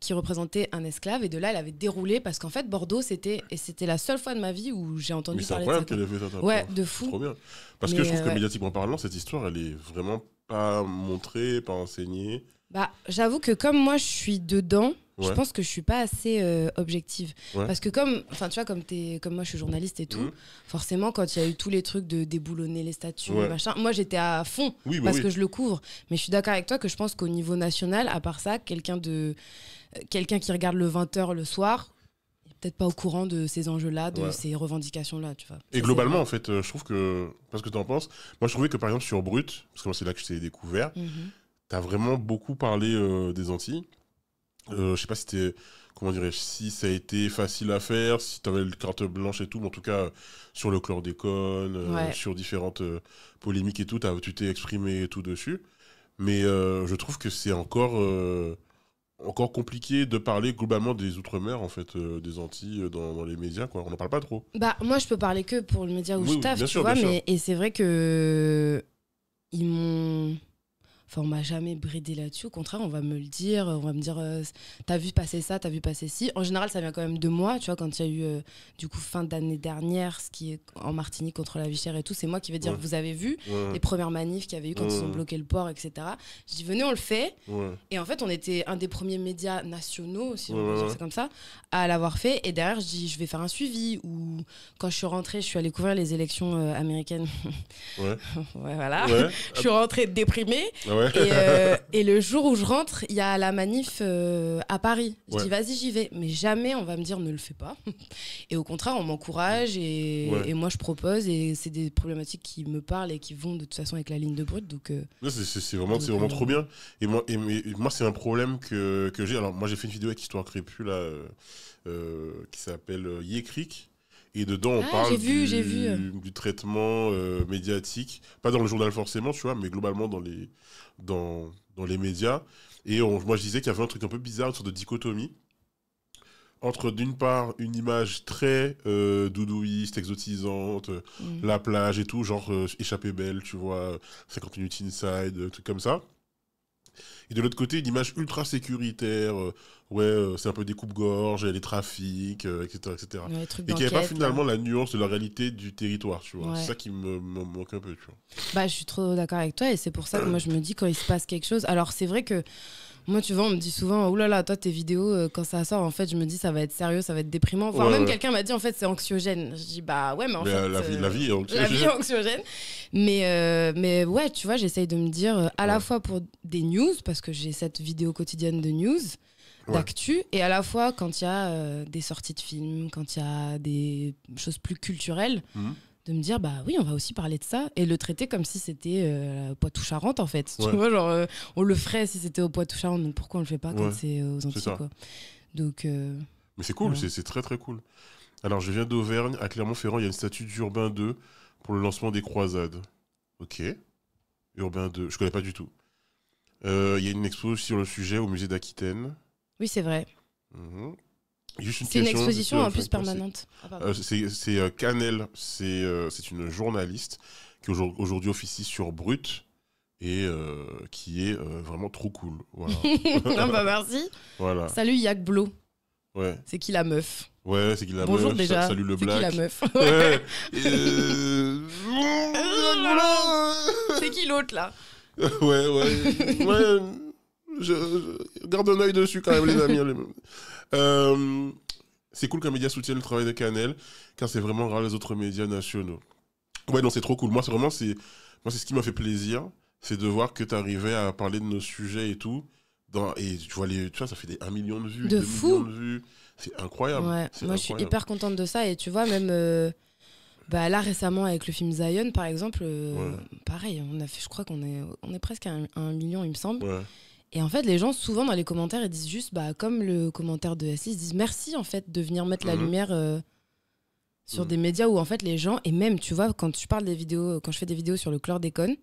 qui représentait un esclave, et de là elle avait déroulé, parce qu'en fait Bordeaux c'était la seule fois de ma vie où j'ai entendu parler de ça. C'est incroyable qu'elle ait fait ça. Ouais, de fou. Trop bien. Parce que je trouve que médiatiquement parlant, cette histoire elle est vraiment pas montrée, pas enseignée. Bah, j'avoue que comme moi je suis dedans, je pense que je suis pas assez objective. Parce que comme moi je suis journaliste et tout, forcément quand il y a eu tous les trucs de déboulonner les statues, machin, moi j'étais à fond parce que je le couvre. Mais je suis d'accord avec toi que je pense qu'au niveau national, à part ça, quelqu'un qui regarde le 20h le soir, il est peut-être pas au courant de ces enjeux-là, de ces revendications-là, tu vois. Et ça, globalement, en fait, je trouve que, parce que tu en penses, moi je trouvais que par exemple sur Brut, parce que moi c'est là que je t'ai découvert, t'as vraiment beaucoup parlé des Antilles. Je sais pas si c'était, comment dirais-je, si ça a été facile à faire, si t'avais le carte blanche et tout, mais en tout cas sur le chlordécone, sur différentes polémiques et tout, tu t'es exprimé et tout dessus. Mais je trouve que c'est encore compliqué de parler globalement des Outre-mer, en fait, des Antilles dans les médias, quoi. On n'en parle pas trop. Bah, moi, je peux parler que pour le média où je taffe, tu sûr, vois, et c'est vrai que ils m'ont... on m'a jamais bridé là-dessus. Au contraire, on va me le dire. On va me dire, t'as vu passer ça, t'as vu passer ci. En général, ça vient quand même de moi. Tu vois, quand il y a eu, du coup, fin d'année dernière, ce qui est en Martinique contre la vie chère et tout, c'est moi qui vais dire, vous avez vu les premières manifs qu'il y avait eu quand ils ont bloqué le port, etc. Je dis, venez, on le fait. Et en fait, on était un des premiers médias nationaux, si on peut dire ça comme ça, à l'avoir fait. Et derrière, je dis, je vais faire un suivi. Ou quand je suis rentrée, je suis allée couvrir les élections américaines. Voilà. Je suis rentrée déprimée. Et le jour où je rentre, il y a la manif à Paris. Je dis, vas-y, j'y vais. Mais jamais on va me dire, ne le fais pas. Et au contraire, on m'encourage et moi, je propose. Et c'est des problématiques qui me parlent et qui vont de toute façon avec la ligne de brut. Donc, c'est vraiment trop bien. Et moi c'est un problème que j'ai. Alors, moi, j'ai fait une vidéo avec Histoire Crépue, là, qui s'appelle Yécric. Et dedans, on parle du traitement médiatique, pas dans le journal forcément, tu vois, mais globalement dans les médias. Et moi, je disais qu'il y avait un truc un peu bizarre, une sorte de dichotomie entre, d'une part, une image très doudouiste, exotisante, la plage et tout, genre Échappée belle, tu vois, 50 minutes inside, trucs comme ça. Et de l'autre côté, une image ultra sécuritaire, c'est un peu des coupes-gorges, les trafics, etc. etc. Et qui n'avait pas finalement la nuance de la réalité du territoire, tu vois. C'est ça qui me manque un peu, tu vois. Bah, je suis trop d'accord avec toi et c'est pour ça que moi je me dis quand il se passe quelque chose. Alors c'est vrai que moi, tu vois, on me dit souvent, oulala, toi, tes vidéos, quand ça sort, en fait, je me dis, ça va être sérieux, ça va être déprimant. Enfin, même quelqu'un m'a dit, en fait, c'est anxiogène. Je dis, bah ouais, mais en fait. La vie est anxiogène. La vie est anxiogène. Mais ouais, tu vois, j'essaye de me dire, à la fois pour des news, parce que j'ai cette vidéo quotidienne de news, d'actu, et à la fois quand il y a des sorties de films, quand il y a des choses plus culturelles. De me dire, bah oui, on va aussi parler de ça et le traiter comme si c'était Poitou-Charentes, en fait. Tu vois, genre, on le ferait si c'était au Poitou-Charentes, donc pourquoi on le fait pas quand c'est aux Antilles, quoi. Donc, mais c'est cool, c'est très très coule. Alors, je viens d'Auvergne, à Clermont-Ferrand, il y a une statue d'Urbain II pour le lancement des croisades. Ok. Urbain II, je connais pas du tout. Il y a une expo sur le sujet au musée d'Aquitaine. Oui, c'est vrai. C'est une exposition en plus permanente. C'est Canel, c'est une journaliste qui aujourd'hui officie sur Brut et qui est vraiment trop cool. Voilà. Bah merci. Voilà. Salut Yak Blo. Ouais. C'est qui la meuf? Ouais, c'est qui la Bonjour meuf. Déjà. Salut le black. C'est qui la meuf? C'est qui l'autre là? Ouais. Je garde un œil dessus quand même, les amis. C'est cool qu'un média soutienne le travail de Canel, car c'est vraiment rare les autres médias nationaux. Ouais, non, c'est trop cool. Moi, c'est ce qui m'a fait plaisir, c'est de voir que tu arrivais à parler de nos sujets et tout. Et tu vois, ça fait des 1 million de vues, 2 millions de vues. C'est incroyable. Ouais, moi, je suis hyper contente de ça. Et tu vois, même là, récemment, avec le film Zion, par exemple, pareil, je crois qu'on est presque à 1 million, il me semble. Ouais. Et en fait, les gens, souvent, dans les commentaires, ils disent juste, comme le commentaire de S6, ils disent merci, en fait, de venir mettre la lumière sur des médias où, en fait, les gens... Et même, tu vois, quand je fais des vidéos sur le chlordécone,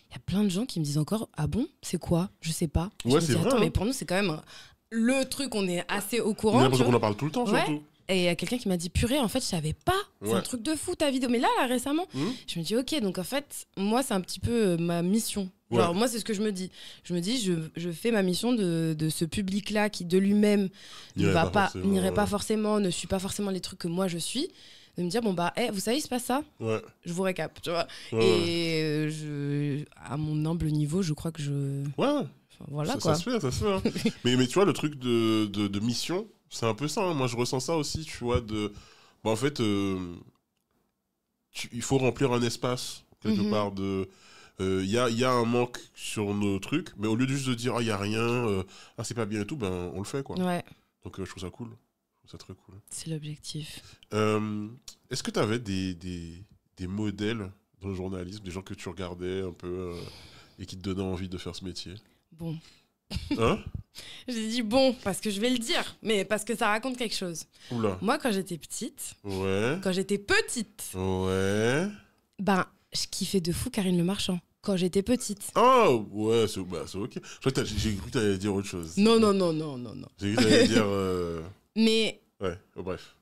il y a plein de gens qui me disent encore, ah bon, c'est quoi? Je sais pas. Ouais, c'est vrai. Mais pour nous, c'est quand même le truc, on est assez au courant. J'ai l'impression qu'on en parle tout le temps, surtout. Et il y a quelqu'un qui m'a dit, purée, en fait, je savais pas. C'est un truc de fou, ta vidéo. Mais là, récemment, je me dis, ok, donc en fait, moi, c'est un petit peu ma mission. Genre, moi, c'est ce que je me dis. Je me dis, je fais ma mission de ce public-là qui, de lui-même, n'irait pas forcément, ne suit pas forcément les trucs que moi, je suis. De me dire, vous savez, il se passe ça. Je vous récap, tu vois. Et à mon humble niveau, je crois que je... Ouais. Voilà, ça se fait. Hein. mais tu vois, le truc de mission, c'est un peu ça. Hein. Moi, je ressens ça aussi, tu vois. En fait, il faut remplir un espace, quelque part, de... Il y a un manque sur nos trucs, mais au lieu de juste de dire, il n'y a rien, c'est pas bien et tout, on le fait, quoi. Ouais. Donc, je trouve ça cool. C'est très cool. C'est l'objectif. Est-ce que tu avais des modèles dans le journalisme, des gens que tu regardais un peu et qui te donnaient envie de faire ce métier? Bon. Hein? J'ai dit bon, parce que je vais le dire, mais parce que ça raconte quelque chose. Oula. Moi, quand j'étais petite, je kiffais de fou Karine Le Marchand. Quand j'étais petite. Oh, ouais, c'est ok. J'ai cru que tu allais dire autre chose. Non. J'ai cru que tu allais dire... Mais... Ouais, bref.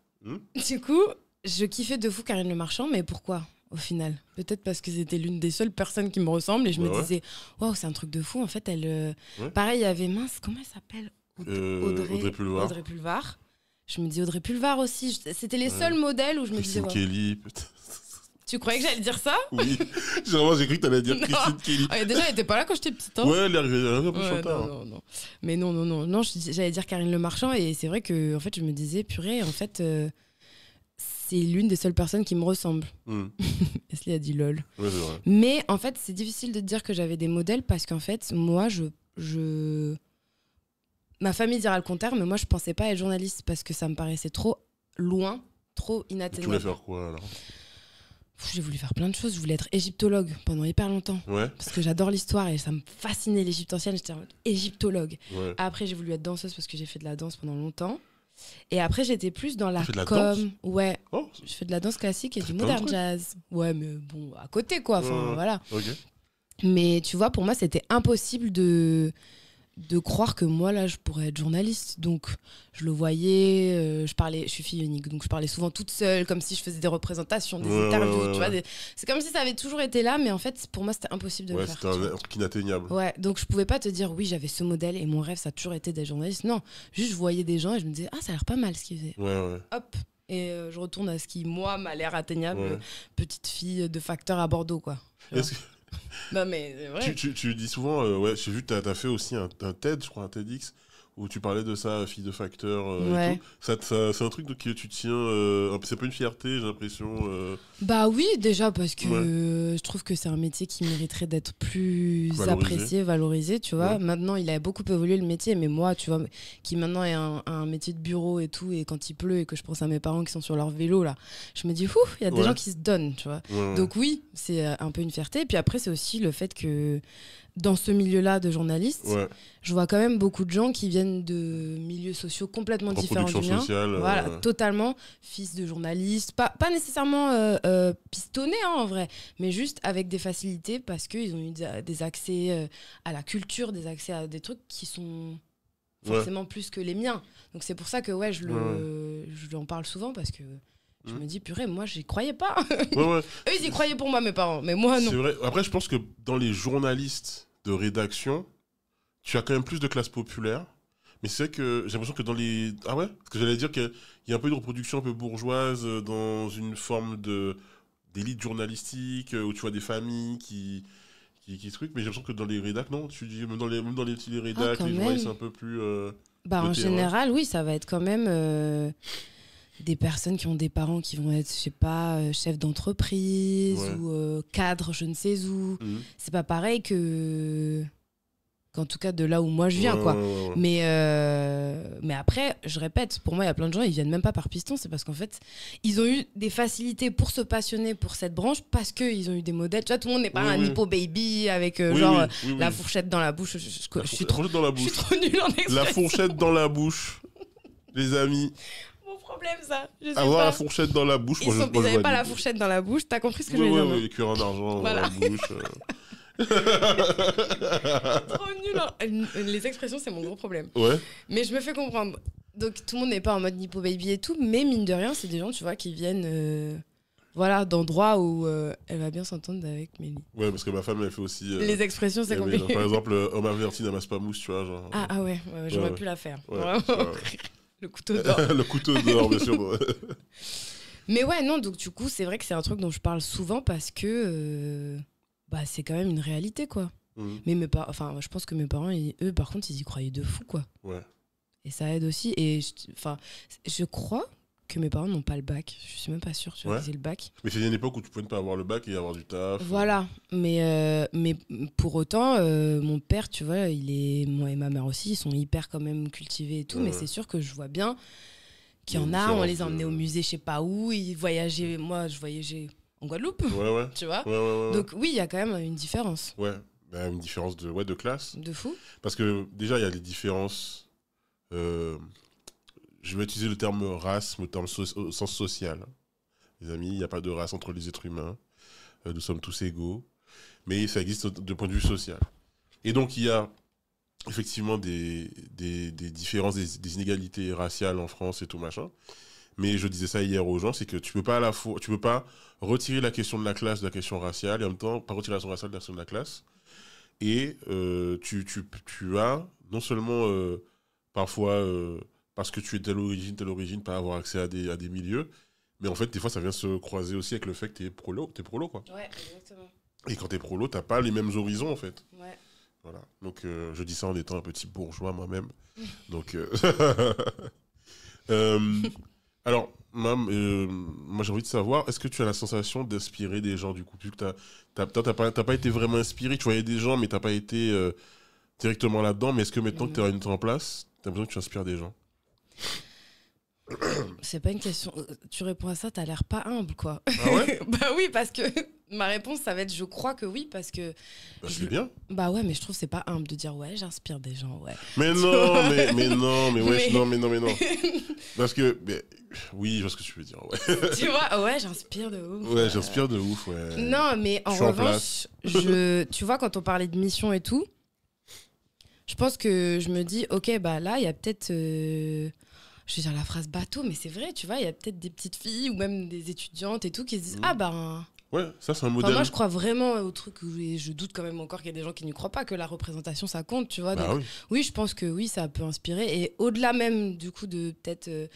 Du coup, je kiffais de fou Karine Le Marchand, mais pourquoi? au final. Peut-être parce que c'était l'une des seules personnes qui me ressemble et je me disais, waouh, c'est un truc de fou. En fait, elle. Pareil, il y avait, mince, comment elle s'appelle Audrey Pulvar. Audrey Pulvar. Je me dis Audrey Pulvar aussi. C'était les seuls modèles où je me disais. Christine Kelly, peut-être. Tu croyais que j'allais dire ça? Oui. J'ai cru que t'allais dire Christine Kelly. Déjà, elle était pas là quand j'étais petite. Hein. Ouais, elle est arrivée un peu trop tard. Non. Mais non, j'allais dire Karine Le Marchand et c'est vrai que en fait, je me disais, purée, en fait, c'est l'une des seules personnes qui me ressemble. Leslie a dit lol. Ouais, c'est vrai. Mais en fait, c'est difficile de dire que j'avais des modèles parce qu'en fait, moi, ma famille dira le contraire, mais moi, je pensais pas être journaliste parce que ça me paraissait trop loin, trop inatteignable. Tu voulais faire quoi alors? J'ai voulu faire plein de choses. Je voulais être égyptologue pendant hyper longtemps. Ouais. Parce que j'adore l'histoire et ça me fascinait l'Égypte ancienne. J'étais en mode égyptologue. Ouais. Après, j'ai voulu être danseuse parce que j'ai fait de la danse pendant longtemps. Et après, j'étais plus dans la Tu fais de la com. danse? Ouais. Oh. Je fais de la danse classique et du plein de modern trucs. jazz. Ouais, mais bon, à côté quoi. Enfin, voilà. Ok. Mais tu vois, pour moi, c'était impossible de croire que moi, là, je pourrais être journaliste. Donc, je le voyais, je suis fille unique, donc je parlais souvent toute seule, comme si je faisais des représentations, des interviews, tu vois. C'est comme si ça avait toujours été là, mais en fait, pour moi, c'était impossible de le faire. Ouais, c'était un truc inatteignable. Ouais, donc je pouvais pas te dire, oui, j'avais ce modèle et mon rêve, ça a toujours été d'être journaliste. Non, juste, je voyais des gens et je me disais, ah, ça a l'air pas mal ce qu'ils faisaient. Ouais. Hop. Et je retourne à ce qui, moi, m'a l'air atteignable. Petite fille de facteur à Bordeaux, quoi. Non mais ouais. Tu dis souvent, ouais, j'ai vu que t'as fait aussi un TED, je crois, un TEDx, où tu parlais de ça, fille de facteur et tout. C'est un truc que tu tiens, c'est pas une fierté, j'ai l'impression. Bah oui, déjà parce que je trouve que c'est un métier qui mériterait d'être plus apprécié, valorisé, tu vois. Maintenant, il a beaucoup évolué le métier, mais moi, tu vois, qui maintenant est un métier de bureau et tout, et quand il pleut et que je pense à mes parents qui sont sur leur vélo, là, je me dis, il y a des gens qui se donnent, tu vois. Donc oui, c'est un peu une fierté. Puis après, c'est aussi le fait que dans ce milieu-là de journalistes, je vois quand même beaucoup de gens qui viennent de milieux sociaux complètement différents du mien. Voilà, totalement. Fils de journalistes, pas nécessairement pistonnés en vrai, mais juste avec des facilités parce qu'ils ont eu des accès à la culture, des accès à des trucs qui sont forcément plus que les miens. Donc c'est pour ça que je lui en parle souvent parce que je me dis, purée, moi, j'y croyais pas. Eux, ils y croyaient pour moi, mes parents, mais moi, non. C'est vrai. Après, je pense que dans les journalistes de rédaction, tu as quand même plus de classe populaire. Mais c'est vrai que j'ai l'impression que dans les... Ah ouais? Parce que j'allais dire qu'il y a un peu de reproduction un peu bourgeoise dans une forme d'élite journalistique, où tu vois des familles qui truquent. Mais j'ai l'impression que dans les rédacs, non? Tu dis, même dans les petits rédacs, les journalistes, c'est un peu plus... en général, oui, ça va être quand même... des personnes qui ont des parents qui vont être, je sais pas, chefs d'entreprise ou cadres, je ne sais où. C'est pas pareil qu'en tout cas de là où moi je viens, quoi. Mais après, je répète, pour moi, il y a plein de gens, ils viennent même pas par piston, c'est parce qu'en fait, ils ont eu des facilités pour se passionner pour cette branche parce qu'ils ont eu des modèles. Tu vois, tout le monde n'est pas un hippo baby avec la fourchette dans la bouche. Je suis trop nulle en expression. La fourchette dans la bouche, les amis. Problème ça. Avoir la fourchette dans la bouche. Ils n'avaient pas la fourchette dans la bouche. T'as compris ce que je veux dire? Oui, cuir en argent dans la bouche. Trop nul. Hein. Les expressions, c'est mon gros problème. Mais je me fais comprendre. Donc tout le monde n'est pas en mode Nippo Baby et tout, mais mine de rien, c'est des gens, tu vois, qui viennent d'endroits où elle va bien s'entendre avec Mélie. Ouais, parce que ma femme, elle fait aussi... les expressions, c'est compliqué. Par exemple, homme averti n'amasse pas mousse, tu vois. Genre, ah ouais, j'aurais pu la faire. Le couteau d'or. Le couteau d'or, bien sûr. Mais ouais, non, donc du coup, c'est vrai que c'est un truc dont je parle souvent parce que c'est quand même une réalité, quoi. Mais je pense que mes parents, eux, par contre, ils y croyaient de fou, quoi. Et ça aide aussi. Et je crois que mes parents n'ont pas le bac. Je suis même pas sûre, tu vois, qu'ils aient le bac. Mais c'est une époque où tu pouvais ne pas avoir le bac et avoir du taf. Voilà. Mais pour autant, mon père, tu vois, moi et ma mère aussi, ils sont hyper quand même cultivés et tout. Mais c'est sûr que je vois bien qu'il y en a, on les a emmenés au musée, je sais pas où, ils voyageaient. Moi, je voyageais en Guadeloupe. Tu vois. Donc oui, il y a quand même une différence. Une différence de classe. De fou. Parce que déjà, il y a des différences... Je vais utiliser le terme race, mais au sens social. Les amis, il n'y a pas de race entre les êtres humains. Nous sommes tous égaux. Mais ça existe de point de vue social. Et donc, il y a effectivement des différences, des inégalités raciales en France et tout machin. Mais je disais ça hier aux gens, c'est que tu peux pas à la fois, tu peux pas retirer la question de la classe de la question raciale et en même temps pas retirer la question raciale de la question de la classe. Et tu as non seulement parfois parce que tu es telle origine, pas avoir accès à des milieux, mais en fait des fois ça vient se croiser aussi avec le fait que t'es prolo quoi. Ouais, exactement. Et quand t'es prolo, t'as pas les mêmes horizons en fait. Ouais. Voilà. Donc je dis ça en étant un petit bourgeois moi-même. Donc alors, moi j'ai envie de savoir, est-ce que tu as la sensation d'inspirer des gens du coup, vu que t'as pas été vraiment inspiré, tu voyais des gens mais t'as pas été directement là-dedans, mais est-ce que maintenant que tu as une en place, t'as besoin que tu inspires des gens? C'est pas une question. Tu réponds à ça, t'as l'air pas humble, quoi. Ah ouais? Bah oui, parce que ma réponse, ça va être je crois que oui, parce que. Bah c'est bien. Bah ouais, mais je trouve que c'est pas humble de dire ouais, j'inspire des gens, ouais. Mais non, mais non, mais ouais, non, mais non. Parce que, oui, je vois ce que tu veux dire, ouais. Tu vois, ouais, j'inspire de ouf. Ouais, j'inspire de ouf, ouais. Non, mais en revanche, tu vois, quand on parlait de mission et tout, je pense que je me dis, ok, bah là, il y a peut-être. Je vais dire la phrase bateau, mais c'est vrai, tu vois, il y a peut-être des petites filles ou même des étudiantes et tout qui se disent ah ben. Ouais, ça c'est un modèle. Moi je crois vraiment au truc où je doute quand même encore qu'il y a des gens qui n'y croient pas que la représentation ça compte, tu vois. Bah donc, oui, je pense que oui, ça peut inspirer. Et au-delà même du coup de peut-être de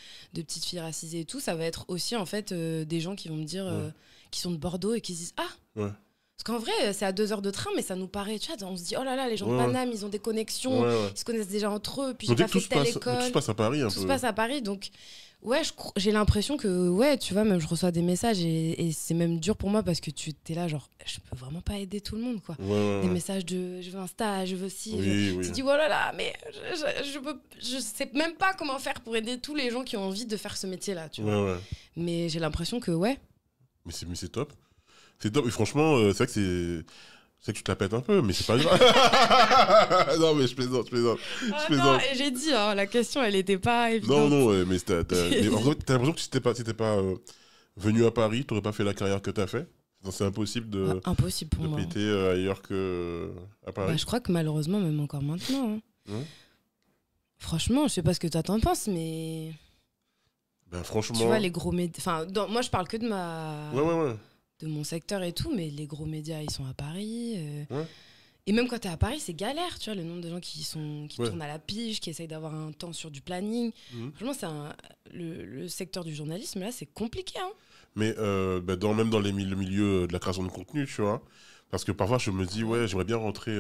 petites filles racisées et tout, ça va être aussi en fait des gens qui vont me dire qui sont de Bordeaux et qui se disent ah. Ouais. Parce qu'en vrai, c'est à 2 heures de train, mais ça nous paraît, tu vois, on se dit, oh là là, les gens de Paname, ils ont des connexions, ils se connaissent déjà entre eux, puis j'ai pas fait telle école. Tout se passe à Paris un peu. Tout se passe à Paris, donc, ouais, j'ai l'impression que, ouais, tu vois, même je reçois des messages et c'est même dur pour moi parce que tu t'es là, genre, je peux vraiment pas aider tout le monde, quoi. Des messages de, je veux un stage, je veux ci. Tu dis, oh là là, mais je sais même pas comment faire pour aider tous les gens qui ont envie de faire ce métier-là, tu vois. Mais j'ai l'impression que, ouais. Mais c'est top. C'est top, et franchement, c'est vrai que c'est que tu te la pètes un peu, mais c'est pas grave. Non, mais je plaisante. Non, et j'ai dit, hein, la question, elle était pas évidente. Non, mais t'as l'impression que si t'étais pas venu à Paris, t'aurais pas fait la carrière que t'as fait. C'est impossible de péter ailleurs qu'à Paris. Bah, je crois que malheureusement, même encore maintenant. Hein. Franchement, je sais pas ce que toi t'en penses, mais... Ben franchement... Tu vois, les gros médias... Enfin, moi, je parle que de ma... Ouais. De mon secteur et tout, mais les gros médias, ils sont à Paris. Et même quand t'es à Paris, c'est galère, tu vois, le nombre de gens qui tournent à la pige, qui essayent d'avoir un temps sur du planning. Franchement, le secteur du journalisme, là, c'est compliqué. Hein. Mais même dans le milieu de la création de contenu, tu vois, parce que parfois, je me dis, ouais, j'aimerais bien rentrer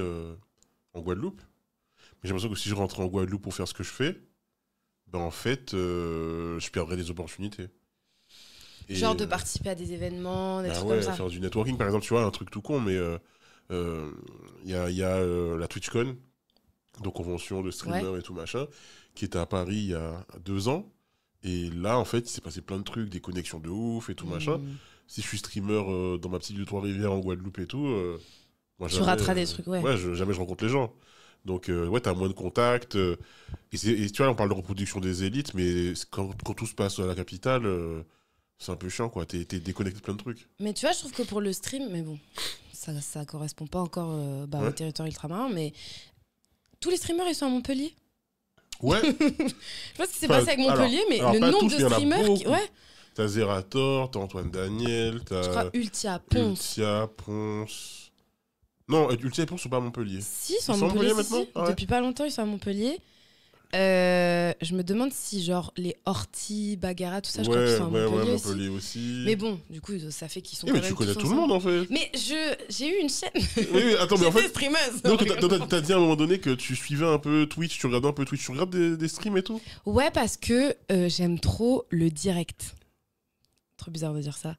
en Guadeloupe, mais j'ai l'impression que si je rentrais en Guadeloupe pour faire ce que je fais, ben en fait, je perdrais des opportunités. Genre de participer à des événements, des trucs comme ça. Faire du networking, par exemple, tu vois, un truc tout con, mais il y a la TwitchCon, donc convention de streamers et tout machin, qui était à Paris il y a 2 ans. Et là, en fait, il s'est passé plein de trucs, des connexions de ouf et tout machin. Si je suis streamer dans ma petite ville de Trois-Rivières en Guadeloupe et tout, moi, tu rateras des trucs, jamais je rencontre les gens. Donc, t'as moins de contacts. Et tu vois, on parle de reproduction des élites, mais quand tout se passe à la capitale... c'est un peu chiant, quoi. T'es déconnecté de plein de trucs. Mais tu vois, je trouve que pour le stream, mais bon, ça correspond pas encore au territoire ultramarin, mais tous les streamers, ils sont à Montpellier. Ouais. Je sais pas ce qui s'est passé avec Montpellier, mais le nombre de streamers... T'as Zerator, t'as Antoine Daniel, t'as... Je crois Ultia Ponce. Non, Ultia et Ponce sont pas à Montpellier. Si, ils sont à Montpellier maintenant. Depuis pas longtemps, ils sont à Montpellier. Je me demande si genre les Horty, Bagara, tout ça, je crois qu'ils sont à Montpellier aussi. Mais bon, du coup, ça fait qu'ils sont quand même. Mais tu connais tout le monde en fait. Mais j'ai eu une chaîne. Oui, attends, mais en fait. Streameuse. Donc t'as dit à un moment donné que tu suivais un peu Twitch, tu regardais un peu Twitch, tu regardes des streams et tout. Ouais, parce que j'aime trop le direct. Trop bizarre de dire ça.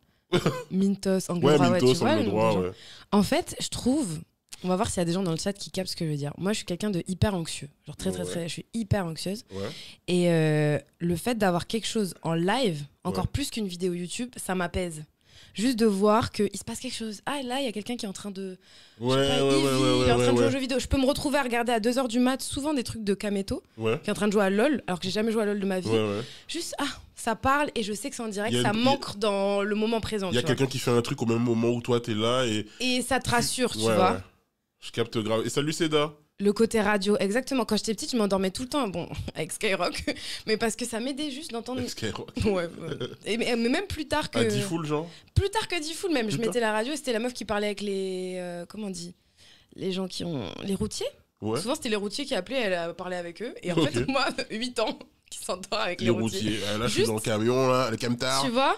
Mintos, angle droit, Mintos, angle droit, ouais. En fait, je trouve. On va voir s'il y a des gens dans le chat qui captent ce que je veux dire. Moi, je suis quelqu'un de hyper anxieux. Genre très, je suis hyper anxieuse. Ouais. Et le fait d'avoir quelque chose en live, encore plus qu'une vidéo YouTube, ça m'apaise. Juste de voir qu'il se passe quelque chose. Ah, là, il y a quelqu'un qui est en train de... il est en train de jouer aux jeux vidéo. Je peux me retrouver à regarder à 2h du mat, souvent des trucs de Kameto, qui est en train de jouer à LoL, alors que j'ai jamais joué à LoL de ma vie. Juste, ça parle et je sais que c'est en direct, ça manque dans le moment présent. Il y a quelqu'un qui fait un truc au même moment où toi, t'es là et... Et ça te rassure, tu vois. Je capte grave. Et salut Seda. Le côté radio, exactement. Quand j'étais petite, je m'endormais tout le temps, bon, avec Skyrock, mais parce que ça m'aidait juste d'entendre... Avec Skyrock. Ouais. Mais même plus tard que... À D-Fool, genre. Plus tard que D-Fool, même. Putain. Je mettais la radio, c'était la meuf qui parlait avec les... comment on dit? Les gens qui ont... Les routiers. Ouais. Souvent, c'était les routiers qui appelaient, elle parlait avec eux. Et en fait, moi, 8 ans, qui s'endort avec les routiers. Ah, là, je suis dans le camion, là, le camtar. Tu vois?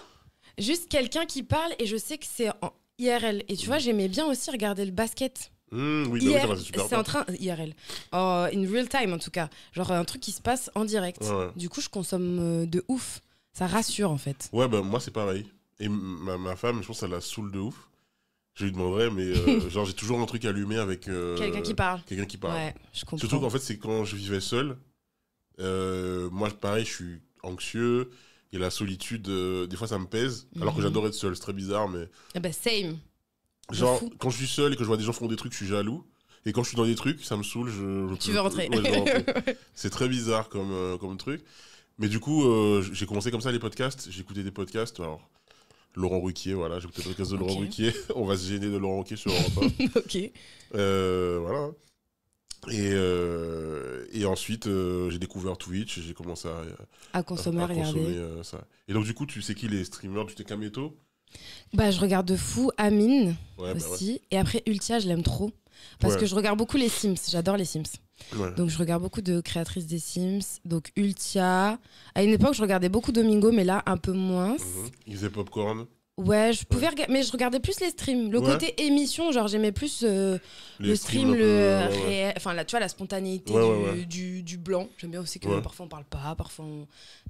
Juste quelqu'un qui parle et je sais que c'est en IRL. Et tu vois, j'aimais bien aussi regarder le basket. Oui, IRL, c'est super. c'est en train... IRL. In real time, en tout cas. Genre un truc qui se passe en direct. Ouais. Du coup, je consomme de ouf. Ça rassure, en fait. Ouais, bah moi, c'est pareil. Et ma femme, je pense ça la saoule de ouf. Je lui demanderais, mais genre, j'ai toujours un truc allumé avec... Quelqu'un qui parle. Quelqu'un qui parle. Ouais, je comprends. Surtout qu'en fait, c'est quand je vivais seul. Moi, pareil, je suis anxieux. Et la solitude, des fois, ça me pèse. Alors que j'adore être seul. C'est très bizarre, mais... Eh ben, same. Genre, quand je suis seul et que je vois des gens font des trucs, je suis jaloux. Et quand je suis dans des trucs, ça me saoule. Tu veux rentrer. Ouais, je veux rentrer. C'est très bizarre comme truc. Mais du coup, j'ai commencé comme ça les podcasts. J'écoutais des podcasts. Alors, Laurent Ruquier, voilà. J'écoutais le podcast de Laurent Ruquier. On va se gêner de Laurent Ruquier sur Europe 1. Ok. Voilà. Et ensuite, j'ai découvert Twitch. J'ai commencé à consommer, regarder. Ça. Et donc, du coup, tu sais qui les streamers du Tekameto? Bah, je regarde de fou Amine ouais, aussi. Bah ouais. Et après, Ultia, je l'aime trop. Parce que je regarde beaucoup les Sims. J'adore les Sims. Ouais. Donc, je regarde beaucoup de créatrices des Sims. Donc, Ultia. À une époque, je regardais beaucoup Domingo, mais là, un peu moins. Ils faisaient Popcorn. Ouais, je pouvais regarder, mais je regardais plus les streams. Le côté émission, genre j'aimais plus le stream, enfin tu vois, la spontanéité du blanc. J'aime bien aussi que parfois on parle pas, parfois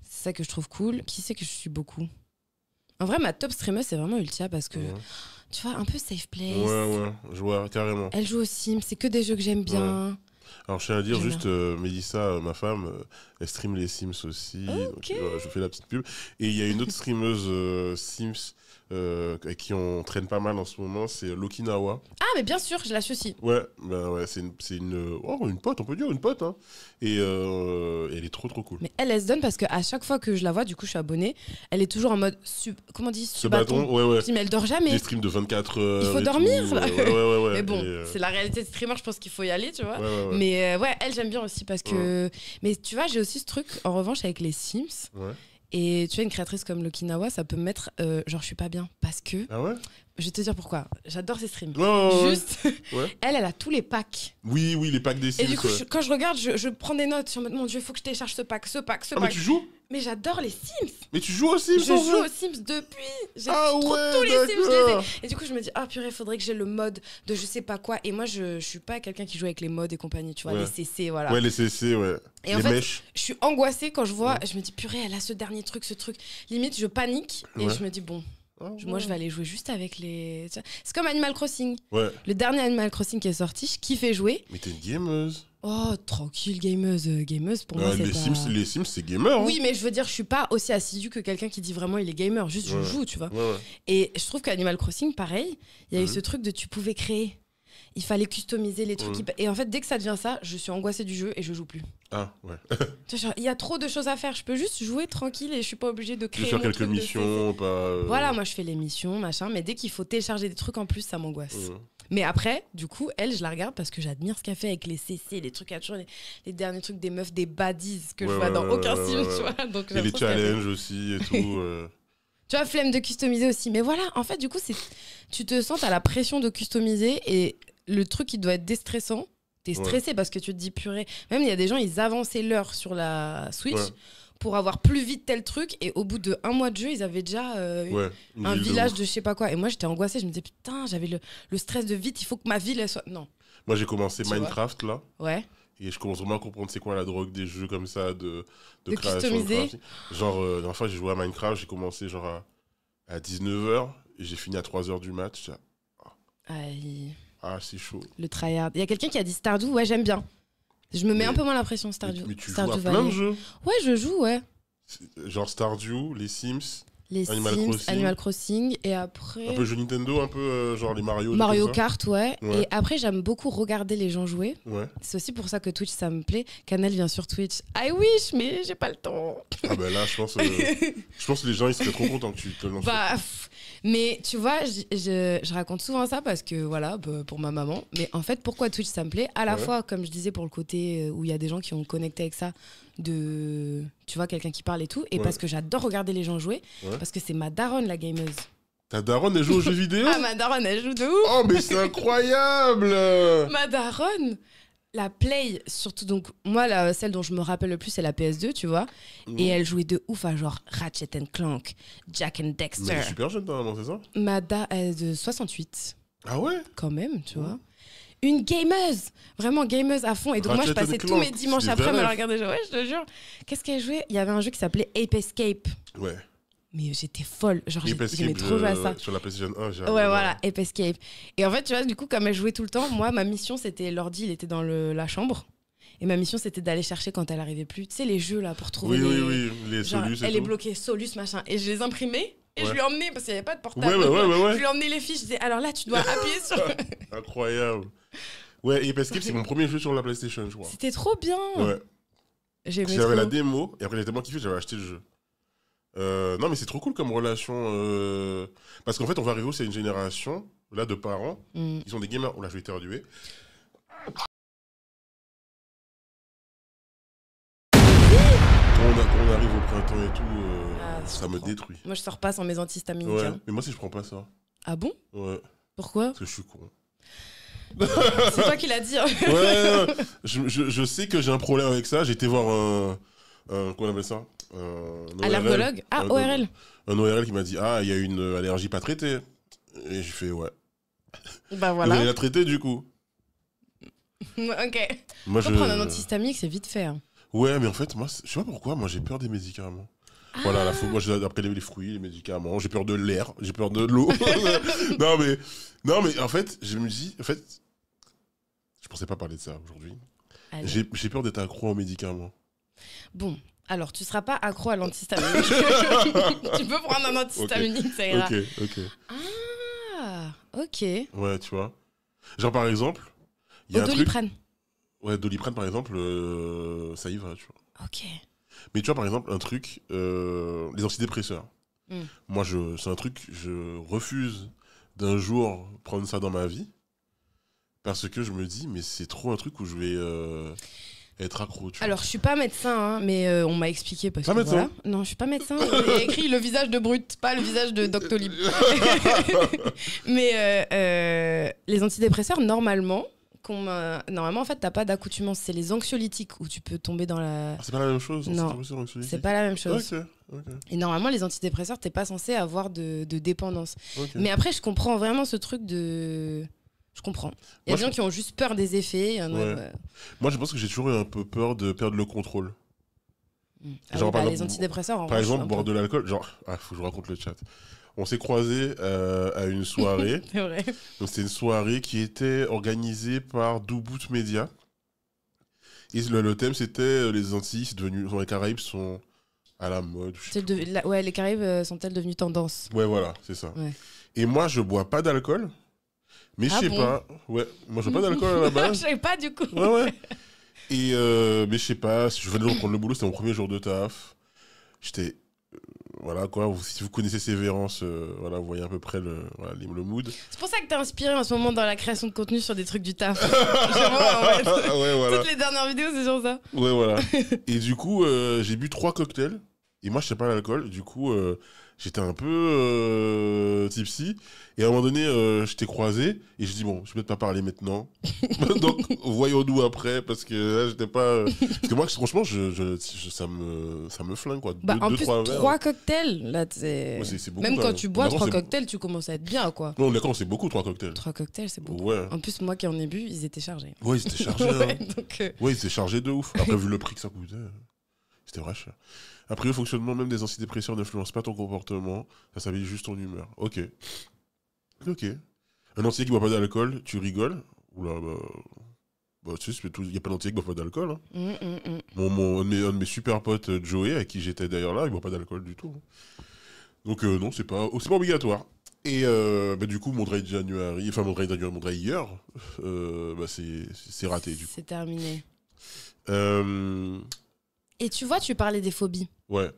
c'est ça que je trouve cool. Qui sait que je suis beaucoup. En vrai, ma top streameuse c'est vraiment Ultia parce que tu vois, un peu safe place. Ouais, je vois carrément. Elle joue aux Sims, c'est que des jeux que j'aime bien. Ouais. Alors, je tiens à dire juste, Mélissa, ma femme, elle stream les Sims aussi. Okay. Donc, je fais la petite pub. Et il y a une autre streameuse Sims avec qui on traîne pas mal en ce moment, c'est Lokinawa. Ah, mais bien sûr, je la suis aussi. Ouais, c'est une pote, on peut dire, une pote. Hein. Et elle est trop cool. Mais elle se donne parce qu'à chaque fois que je la vois, du coup, je suis abonnée, elle est toujours en mode, comment on dit, subathon. Ouais. Je dis, mais elle dort jamais. Des streams de 24 heures. Il faut dormir, là. Ouais. Mais bon, c'est la réalité de streamer, je pense qu'il faut y aller, tu vois. Ouais. Mais elle, j'aime bien aussi parce que... Mais tu vois, j'ai aussi ce truc, en revanche, avec les Sims. Ouais. Et tu vois, une créatrice comme Lokinawa, ça peut me mettre... genre, je suis pas bien. Parce que... Ah ouais? Je vais te dire pourquoi. J'adore ses streams. Juste, elle a tous les packs. Oui, les packs des Sims. Et du coup, quand je regarde, je prends des notes. Je suis en mode, mon Dieu, il faut que je télécharge ce pack. Mais tu joues? Mais j'adore les Sims. Mais tu joues aux Sims? Je joue aux Sims depuis. J'ai tous les Sims, je les ai. Et du coup, je me dis, purée, faudrait que j'ai le mode de je sais pas quoi. Et moi, je suis pas quelqu'un qui joue avec les modes et compagnie, tu vois, les CC, voilà. Ouais, les CC, ouais. Et en fait, je suis angoissée quand je vois, je me dis, purée, elle a ce dernier truc, ce truc. Limite, je panique et je me dis, bon. Moi, je vais aller jouer juste avec les... C'est comme Animal Crossing. Ouais. Le dernier Animal Crossing qui est sorti, je kiffais jouer. Mais t'es une gameuse. Oh, tranquille, gameuse pour moi, c'est pas... Les Sims, c'est gamer. Oui, mais je veux dire, je suis pas aussi assidue que quelqu'un qui dit vraiment il est gamer. Juste, je joue, tu vois. Et je trouve qu'Animal Crossing, pareil, il y a eu ce truc de tu pouvais créer. Il fallait customiser les trucs. Et en fait, dès que ça devient ça, je suis angoissée du jeu et je joue plus. Ah, ouais. Il y a trop de choses à faire. Je peux juste jouer tranquille et je suis pas obligée de créer. Faire quelques missions, pas. Voilà, moi je fais les missions, machin. Mais dès qu'il faut télécharger des trucs en plus, ça m'angoisse. Mais après, du coup, elle, je la regarde parce que j'admire ce qu'elle fait avec les CC, les trucs, toujours les derniers trucs des meufs, des baddies que je vois dans aucun film, tu vois. Donc, et les challenges aussi et tout. Tu vois, flemme de customiser aussi. Mais voilà, en fait, du coup, tu te sens à la pression de customiser et le truc qui doit être déstressant, t'es stressé parce que tu te dis purée. Même il y a des gens, ils avançaient l'heure sur la Switch pour avoir plus vite tel truc et au bout de 1 mois de jeu, ils avaient déjà un village de je sais pas quoi. Et moi, j'étais angoissée. Je me disais putain, j'avais le stress de vite. Il faut que ma ville elle soit. Non. Moi, j'ai commencé Minecraft là. Ouais. Et je commence vraiment à comprendre c'est quoi la drogue des jeux comme ça de création. Customiser. Genre, la dernière fois, j'ai joué à Minecraft, j'ai commencé genre à 19h et j'ai fini à 3h du mat. Aïe. Ah, c'est chaud. Le tryhard. Il y a quelqu'un qui a dit Stardew, ouais, j'aime bien. Je me mets un peu moins la pression, Stardew. Mais tu Stardew joues à plein de jeux? Ouais, je joue, ouais. Genre Stardew, les Sims. Les Sims, Animal Crossing, et après... Un peu jeu Nintendo, un peu genre les Mario. Mario Kart, ouais. Et après, j'aime beaucoup regarder les gens jouer. Ouais. C'est aussi pour ça que Twitch, ça me plaît. Canal vient sur Twitch. I wish, mais j'ai pas le temps. Ah ben là, je pense que les gens, ils seraient trop contents que tu te lances. Mais tu vois, je raconte souvent ça parce que, voilà, pour ma maman. Mais en fait, pourquoi Twitch, ça me plaît? À la fois, comme je disais, pour le côté où il y a des gens qui ont connecté avec ça, tu vois, quelqu'un qui parle et tout. Et parce que j'adore regarder les gens jouer. Parce que c'est ma daronne, la gameuse. Ta daronne, elle joue aux jeux vidéo? Ah, ma daronne, elle joue de ouf! Oh, mais c'est incroyable! Ma daronne, la Play, surtout, donc, moi, celle dont je me rappelle le plus, c'est la PS2, tu vois. Et elle jouait de ouf à genre Ratchet Clank, Jack and Dexter. Mais elle est super jeune, normalement, c'est ça? Elle est de 68. Ah ouais? Quand même, tu vois. Une gameuse, vraiment gameuse à fond. Et donc, moi, je passais tous mes dimanches après à me la regarder jouer. Ouais, je te jure. Qu'est-ce qu'elle jouait? Il y avait un jeu qui s'appelait Ape Escape. Ouais. Mais j'étais folle. Genre, j'aimais trop jouer à ça. Sur la PlayStation 1, j'ai ouais, voilà, Ape Escape. Et en fait, tu vois, du coup, comme elle jouait tout le temps, moi, ma mission, c'était l'ordi, il était dans la chambre. Et ma mission, c'était d'aller chercher quand elle arrivait plus. Tu sais, les jeux, là, pour trouver les solus. Elle est bloquée, solus, machin. Et je les imprimais. Et je lui emmenais, parce qu'il n'y avait pas de portable. Ouais. Je lui emmenais les fiches. Je disais, alors là, tu dois appuyer sur. Incroyable. Ouais, Ape Escape, c'est mon premier jeu sur la PlayStation, je crois. C'était trop bien. Ouais. J'avais la démo, et après, j'ai tellement kiffé, j'avais acheté le jeu. Non, mais c'est trop cool comme relation. Parce qu'en fait, on va arriver aussi à une génération, là, de parents, qui sont des gamers. Oh là, je vais éternuer. Quand on arrive au printemps et tout, ça me détruit. Moi, je sors pas sans mes antihistaminiques. Ouais, mais moi, si je prends pas ça. Ah bon? Ouais. Pourquoi? Parce que je suis con. C'est toi qui l'as dit. Ouais, je sais que j'ai un problème avec ça. J'ai été voir comment on appelle ça? Allergologue? Ah, ORL. Un ORL qui m'a dit, il y a une allergie pas traitée. Et j'ai fait, ouais. Bah voilà. Vous allez la traiter du coup? Ok. Moi, prendre un antihistaminique, c'est vite fait. Hein. Ouais, mais en fait, moi, je sais pas pourquoi, moi j'ai peur des médicaments. Voilà, moi, après les fruits, les médicaments, j'ai peur de l'air, j'ai peur de l'eau. non, mais en fait, je me dis, je pensais pas parler de ça aujourd'hui. J'ai peur d'être accro aux médicaments. Bon, alors tu seras pas accro à l'antihistaminique. Tu peux prendre un antihistaminique, ça ira. Ok. Ah, ok. Ouais, tu vois. Genre par exemple, il y a Doliprane. Ouais, Doliprane par exemple, ça y va, tu vois. Ok. Mais tu vois, par exemple, un truc, les antidépresseurs. Moi, c'est un truc, je refuse d'un jour prendre ça dans ma vie. Parce que je me dis, mais c'est trop un truc où je vais être accro. Tu vois. Alors, je suis pas médecin, hein, mais on m'a expliqué. Parce pas que, médecin voilà. Non, je suis pas médecin. J'ai écrit le visage de Brut, pas le visage de Doctolib. Mais les antidépresseurs, normalement, en fait, t'as pas d'accoutumance. C'est les anxiolytiques où tu peux tomber dans la. C'est pas la même chose? Non, c'est pas la même chose. Ok. Et normalement, les antidépresseurs, t'es pas censé avoir de dépendance. Okay. Mais après, je comprends vraiment ce truc de. Je comprends. Il y a des gens qui ont juste peur des effets. Moi, je pense que j'ai toujours eu un peu peur de perdre le contrôle. Genre, les antidépresseurs, par exemple, boire de l'alcool. Genre, faut que je raconte le chat. On s'est croisés à une soirée. C'est vrai. Donc, c'était une soirée qui était organisée par Doubout Media. Et le thème, c'était les Antilles, les Caraïbes sont à la mode. Les Caraïbes sont-elles devenues tendance? Ouais, voilà, c'est ça. Ouais. Et moi, je bois pas d'alcool. Mais je sais pas. Ouais, moi, je bois pas d'alcool à la base. Je sais pas, du coup. Ouais. Et mais je sais pas, je venais de reprendre le boulot, c'était mon premier jour de taf. J'étais. Voilà quoi, si vous connaissez Sévérance, vous voyez à peu près le mood. C'est pour ça que t'es inspiré en ce moment dans la création de contenu sur des trucs du taf. Ouais, voilà. Toutes les dernières vidéos, c'est sur ça. Ouais, voilà. Et du coup, j'ai bu 3 cocktails. Et moi, je sais pas l'alcool. Du coup, j'étais un peu tipsy. Et à un moment donné, je t'ai croisé. Et je dis, bon, je vais peut-être pas parler maintenant. Donc, voyons-nous après. Parce que là, j'étais pas. Parce que moi, franchement, ça me flingue, quoi. En plus, 3 cocktails. Là, ouais, c'est beaucoup. Même quand tu bois 3 cocktails, tu commences à être bien, quoi. Non, d'accord, c'est beaucoup, 3 cocktails. 3 cocktails, c'est beaucoup. Ouais. En plus, moi qui en ai bu, ils étaient chargés. Ouais, ils étaient chargés. Ouais, ouais, ils étaient chargés de ouf. Après, vu le prix que ça coûtait, c'était vrai cher. Après, le fonctionnement même des antidépresseurs n'influence pas ton comportement, ça s'habille juste ton humeur. Ok. Un antillais qui boit pas d'alcool, tu rigoles. Oula, tu sais, il n'y a pas d'antillais qui boit pas d'alcool. Hein. Un de mes super potes, Joey, avec qui j'étais d'ailleurs là, il boit pas d'alcool du tout. Donc non, c'est pas obligatoire. Et du coup, mon dry January, mon dry year, c'est raté du coup. C'est terminé. Euh... Et tu vois, tu parlais des phobies. Ouais.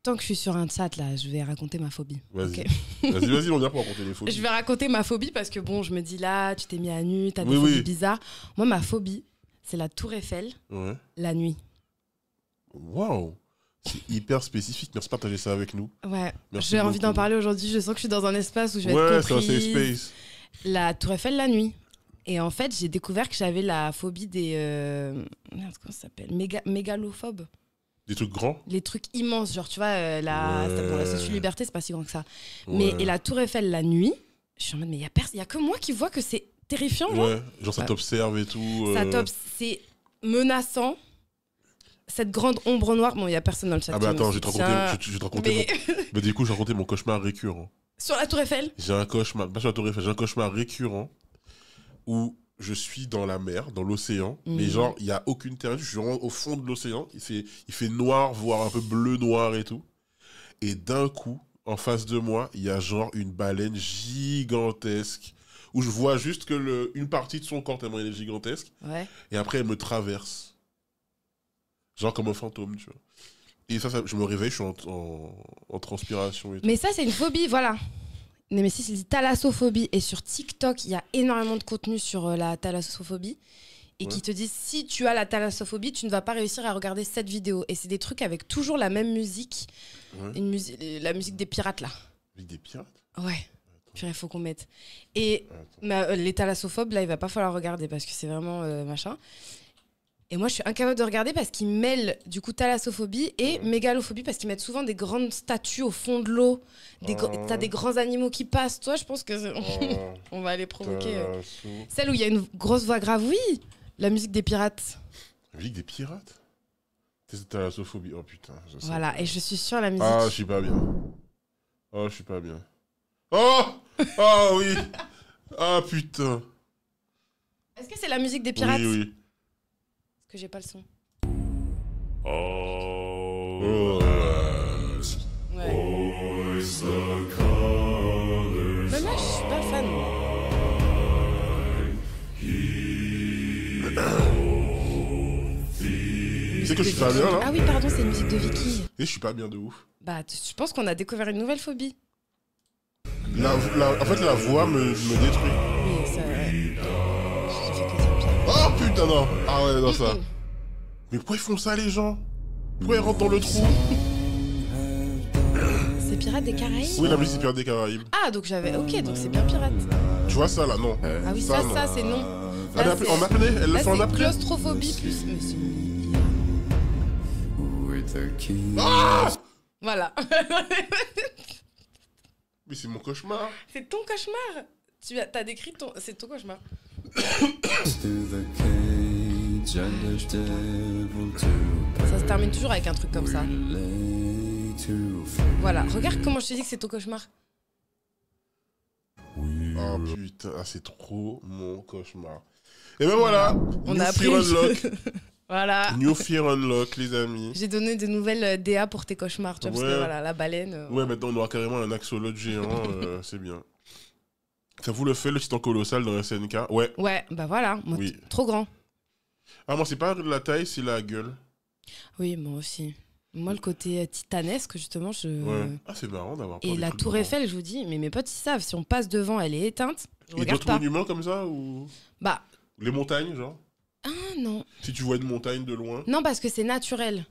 Tant que je suis sur un chat, là, je vais raconter ma phobie. Vas-y. Okay. Vas-y, on vient pour raconter les phobies. Je vais raconter ma phobie parce que bon, je me dis là, tu t'es mis à nu, t'as des phobies bizarres. Moi, ma phobie, c'est la Tour Eiffel, la nuit. Waouh! C'est hyper spécifique. Merci de partager ça avec nous. Ouais. J'ai envie d'en parler aujourd'hui. Je sens que je suis dans un espace où je vais être comprise. Ouais, c'est un safe space. La Tour Eiffel, la nuit. Et en fait, j'ai découvert que j'avais la phobie des... Merde, comment ça s'appelle? Mégalophobes. Des trucs grands? Les trucs immenses, genre, tu vois, la Statue Liberté, c'est pas si grand que ça. Et la Tour Eiffel, la nuit, je suis en mode, mais il y a que moi qui vois que c'est terrifiant, genre. Ouais, genre ça t'observe et tout. C'est menaçant. Cette grande ombre noire, bon, il y a personne dans le chat. Ah bah attends, je vais te raconter mais du coup, je vais raconter mon cauchemar récurrent. Sur la Tour Eiffel? J'ai un cauchemar, pas sur la Tour Eiffel, j'ai un cauchemar récurrent où je suis dans la mer, dans l'océan, mais genre, il n'y a aucune terre, je suis vraiment au fond de l'océan, il fait noir, voire un peu bleu-noir et tout. Et d'un coup, en face de moi, il y a genre une baleine gigantesque, où je vois juste que une partie de son corps tellement elle est gigantesque, et après elle me traverse. Genre comme un fantôme, tu vois. Et ça je me réveille, je suis en transpiration et tout. Mais ça, c'est une phobie, voilà. Némésis, il dit thalassophobie. Et sur TikTok, il y a énormément de contenu sur la thalassophobie. Et qui te disent, si tu as la thalassophobie, tu ne vas pas réussir à regarder cette vidéo. Et c'est des trucs avec toujours la même musique. La musique des pirates, là. Musique des pirates? Ouais. Il faut qu'on mette. Et les thalassophobes, là, il va pas falloir regarder parce que c'est vraiment machin. Et moi, je suis incapable de regarder parce qu'ils mêlent du coup thalassophobie et mégalophobie parce qu'ils mettent souvent des grandes statues au fond de l'eau. T'as des grands animaux qui passent. Toi, je pense que on va aller provoquer. Celle où il y a une grosse voix grave, oui. La musique des pirates. La musique des pirates? C'est thalassophobie. Oh putain. Voilà, et je suis sûre la musique. Ah, je suis pas bien. Oh, je suis pas bien. Oh! Ah oui! Ah putain. Est-ce que c'est la musique des pirates? Oui. Que j'ai pas le son. Mais moi, je suis pas fan. C'est que je suis pas bien là? Ah oui, pardon, c'est une musique de Vicky. Et je suis pas bien de ouf. Bah, je pense qu'on a découvert une nouvelle phobie. En fait, la voix me détruit. Oui, ça... J'ai fait que dire pire. Oh putain, non! Ah ouais, non, ça. Mais pourquoi ils font ça, les gens? Pourquoi ils rentrent dans le trou? C'est Pirates des Caraïbes? Oui, la musique c'est Pirates des Caraïbes. Ah, donc j'avais... Ok, donc c'est bien Pirate. Tu vois ça, là? Non. Ah oui, ça c'est non. Là, en apnée? Elle le fait en apnée? Claustrophobie plus... Ah! Voilà. Mais c'est mon cauchemar. C'est ton cauchemar. T'as décrit ton... C'est ton cauchemar. Ça se termine toujours avec un truc comme ça. Voilà, regarde comment je te dis que c'est ton cauchemar. Oh putain, c'est trop mon cauchemar. Et ben voilà, on a appris. Voilà. New Fear Unlock, les amis. J'ai donné de nouvelles DA pour tes cauchemars, tu vois, parce que voilà, la baleine. Ouais, maintenant on aura carrément un axolote géant, c'est bien. Ça vous le fait, le titan colossal dans SNK? Ouais. Ouais, bah voilà, moi, trop grand. Ah, moi, c'est pas la taille, c'est la gueule. Oui, moi aussi. Moi, le côté titanesque, justement, Ouais. Ah, c'est marrant d'avoir. Et la Tour Eiffel, je vous dis, mais mes potes, ils savent, si on passe devant, elle est éteinte. Et d'autres monuments comme ça ou... Bah. Les montagnes, genre? Ah, non. Si tu vois une montagne de loin? Non, parce que c'est naturel.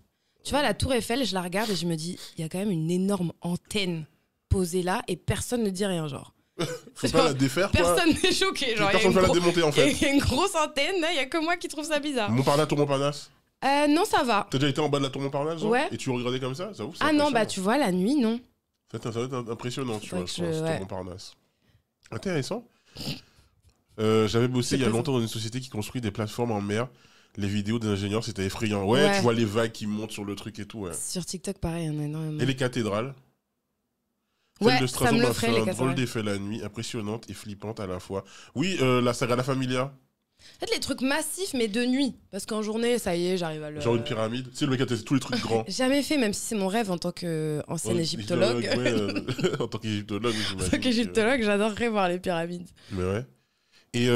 Tu vois, la Tour Eiffel, je la regarde et je me dis, il y a quand même une énorme antenne posée là et personne ne dit rien, genre. Faut pas la défaire, quoi. Personne n'est choqué, genre. Personne va la démonter, en fait. Il y a une grosse antenne, il y a que moi qui trouve ça bizarre. Tour Montparnasse? Non, ça va. T'as déjà été en bas de la Tour Montparnasse, genre? Ouais. Et tu regardais comme ça? Ça ouf, ah non, bah tu vois, la nuit, non. Ça va être impressionnant, tu vois, je pense, Tour Montparnasse. Intéressant. J'avais bossé il y a longtemps dans une société qui construit des plateformes en mer. Les vidéos des ingénieurs, c'était effrayant. Ouais, tu vois les vagues qui montent sur le truc et tout. Ouais. Sur TikTok, pareil, il y en a énormément. Et les cathédrales? Ouais, ça me le ferait, les un drôle d'effet la nuit, impressionnante et flippante à la fois. Oui, la Sagrada Familia. En fait, les trucs massifs, mais de nuit. Parce qu'en journée, ça y est, j'arrive à le... Genre une pyramide. Tu sais, le mec a testé tous les trucs grands. Jamais fait, même si c'est mon rêve en tant qu'ancienne égyptologue. Ouais, en tant qu'égyptologue, j'imagine. En tant qu'égyptologue, j'adorerais voir les pyramides. Mais ouais. Et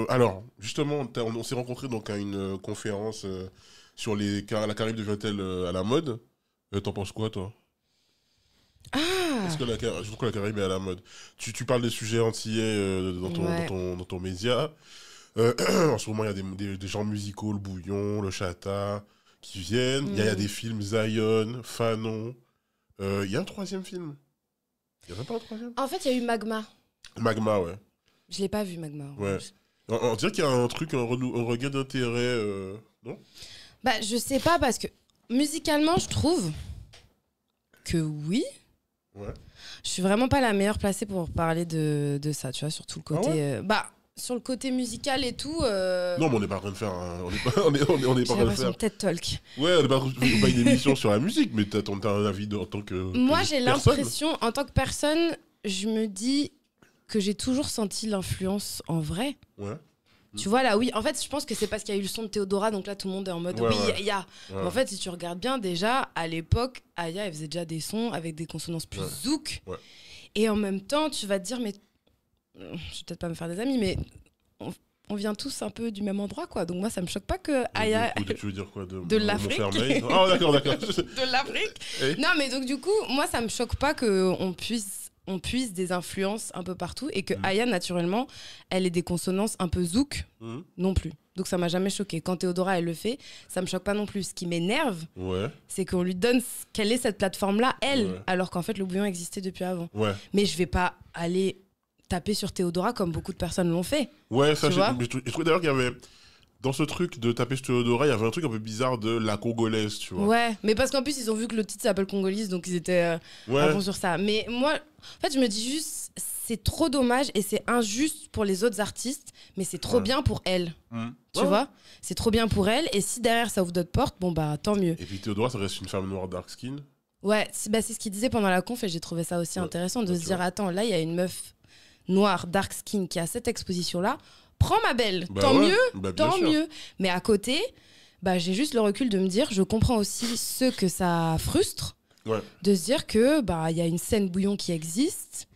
alors, justement, on s'est rencontrés donc, à une conférence sur la Caraïbe devient-elle à la mode. T'en penses quoi, toi? Est-ce que je trouve que la Caraïbe est à la mode. Tu parles des sujets antillais dans ton média. En ce moment, il y a des genres musicaux, le bouillon, le chata, qui viennent. Il y a des films Zion, Fanon. Il y a un troisième film. Il n'y en a pas un troisième? En fait, il y a eu Magma. Magma, ouais. Je l'ai pas vu, Magma. Ouais. On dirait qu'il y a un truc, un regain d'intérêt, non? Bah, je sais pas, parce que musicalement, je trouve que oui. Ouais. Je suis vraiment pas la meilleure placée pour parler de ça, tu vois, sur tout le côté... sur le côté musical et tout... Non, mais on n'est pas en train de faire on n'est pas en train de faire... TED Talk. Ouais, on n'est pas une émission sur la musique, mais t'as un avis en tant que Moi, j'ai personne. l'impression, en tant que personne, je me dis que j'ai toujours senti l'influence en vrai. Ouais. Tu vois, là, oui. En fait, je pense que c'est parce qu'il y a eu le son de Théodora, donc là, tout le monde est en mode il y a. Ouais. Mais en fait, si tu regardes bien, déjà, à l'époque, Aya, elle faisait déjà des sons avec des consonances plus zouk. Ouais. Et en même temps, tu vas te dire, mais... Je vais peut-être pas me faire des amis, mais on vient tous un peu du même endroit, quoi. Donc moi, ça me choque pas que Aya... Tu veux dire quoi? De l'Afrique. Ah, d'accord. De l'Afrique. Non, mais donc du coup, moi, ça me choque pas qu'on puisse des influences un peu partout et que Aya, naturellement, elle ait des consonances un peu zouk non plus. Donc ça m'a jamais choqué. Quand Théodora, elle le fait, ça me choque pas non plus. Ce qui m'énerve, c'est qu'on lui donne quelle est cette plateforme-là, elle, alors qu'en fait, le bouillon existait depuis avant. Ouais. Mais je vais pas aller taper sur Théodora comme beaucoup de personnes l'ont fait. Ouais, ça, je trouve d'ailleurs qu'il y avait... Dans ce truc de taper sur Théodora, il y avait un truc un peu bizarre de la congolaise, tu vois. Ouais, mais parce qu'en plus, ils ont vu que le titre s'appelle Congolise, donc ils étaient à fond sur ça. Mais moi, en fait, je me dis juste, c'est trop dommage et c'est injuste pour les autres artistes, mais c'est trop bien pour elle. Tu vois? C'est trop bien pour elle, et si derrière, ça ouvre d'autres portes, bon bah, tant mieux. Et puis Théodora, ça reste une femme noire dark skin. Ouais, c'est ce qu'il disait pendant la conf, et j'ai trouvé ça aussi intéressant de se dire, attends, là, il y a une meuf noire dark skin qui a cette exposition-là. Prends ma belle, tant mieux. Mais à côté, j'ai juste le recul de me dire, je comprends aussi ceux que ça frustre, de se dire que y a une scène bouillon qui existe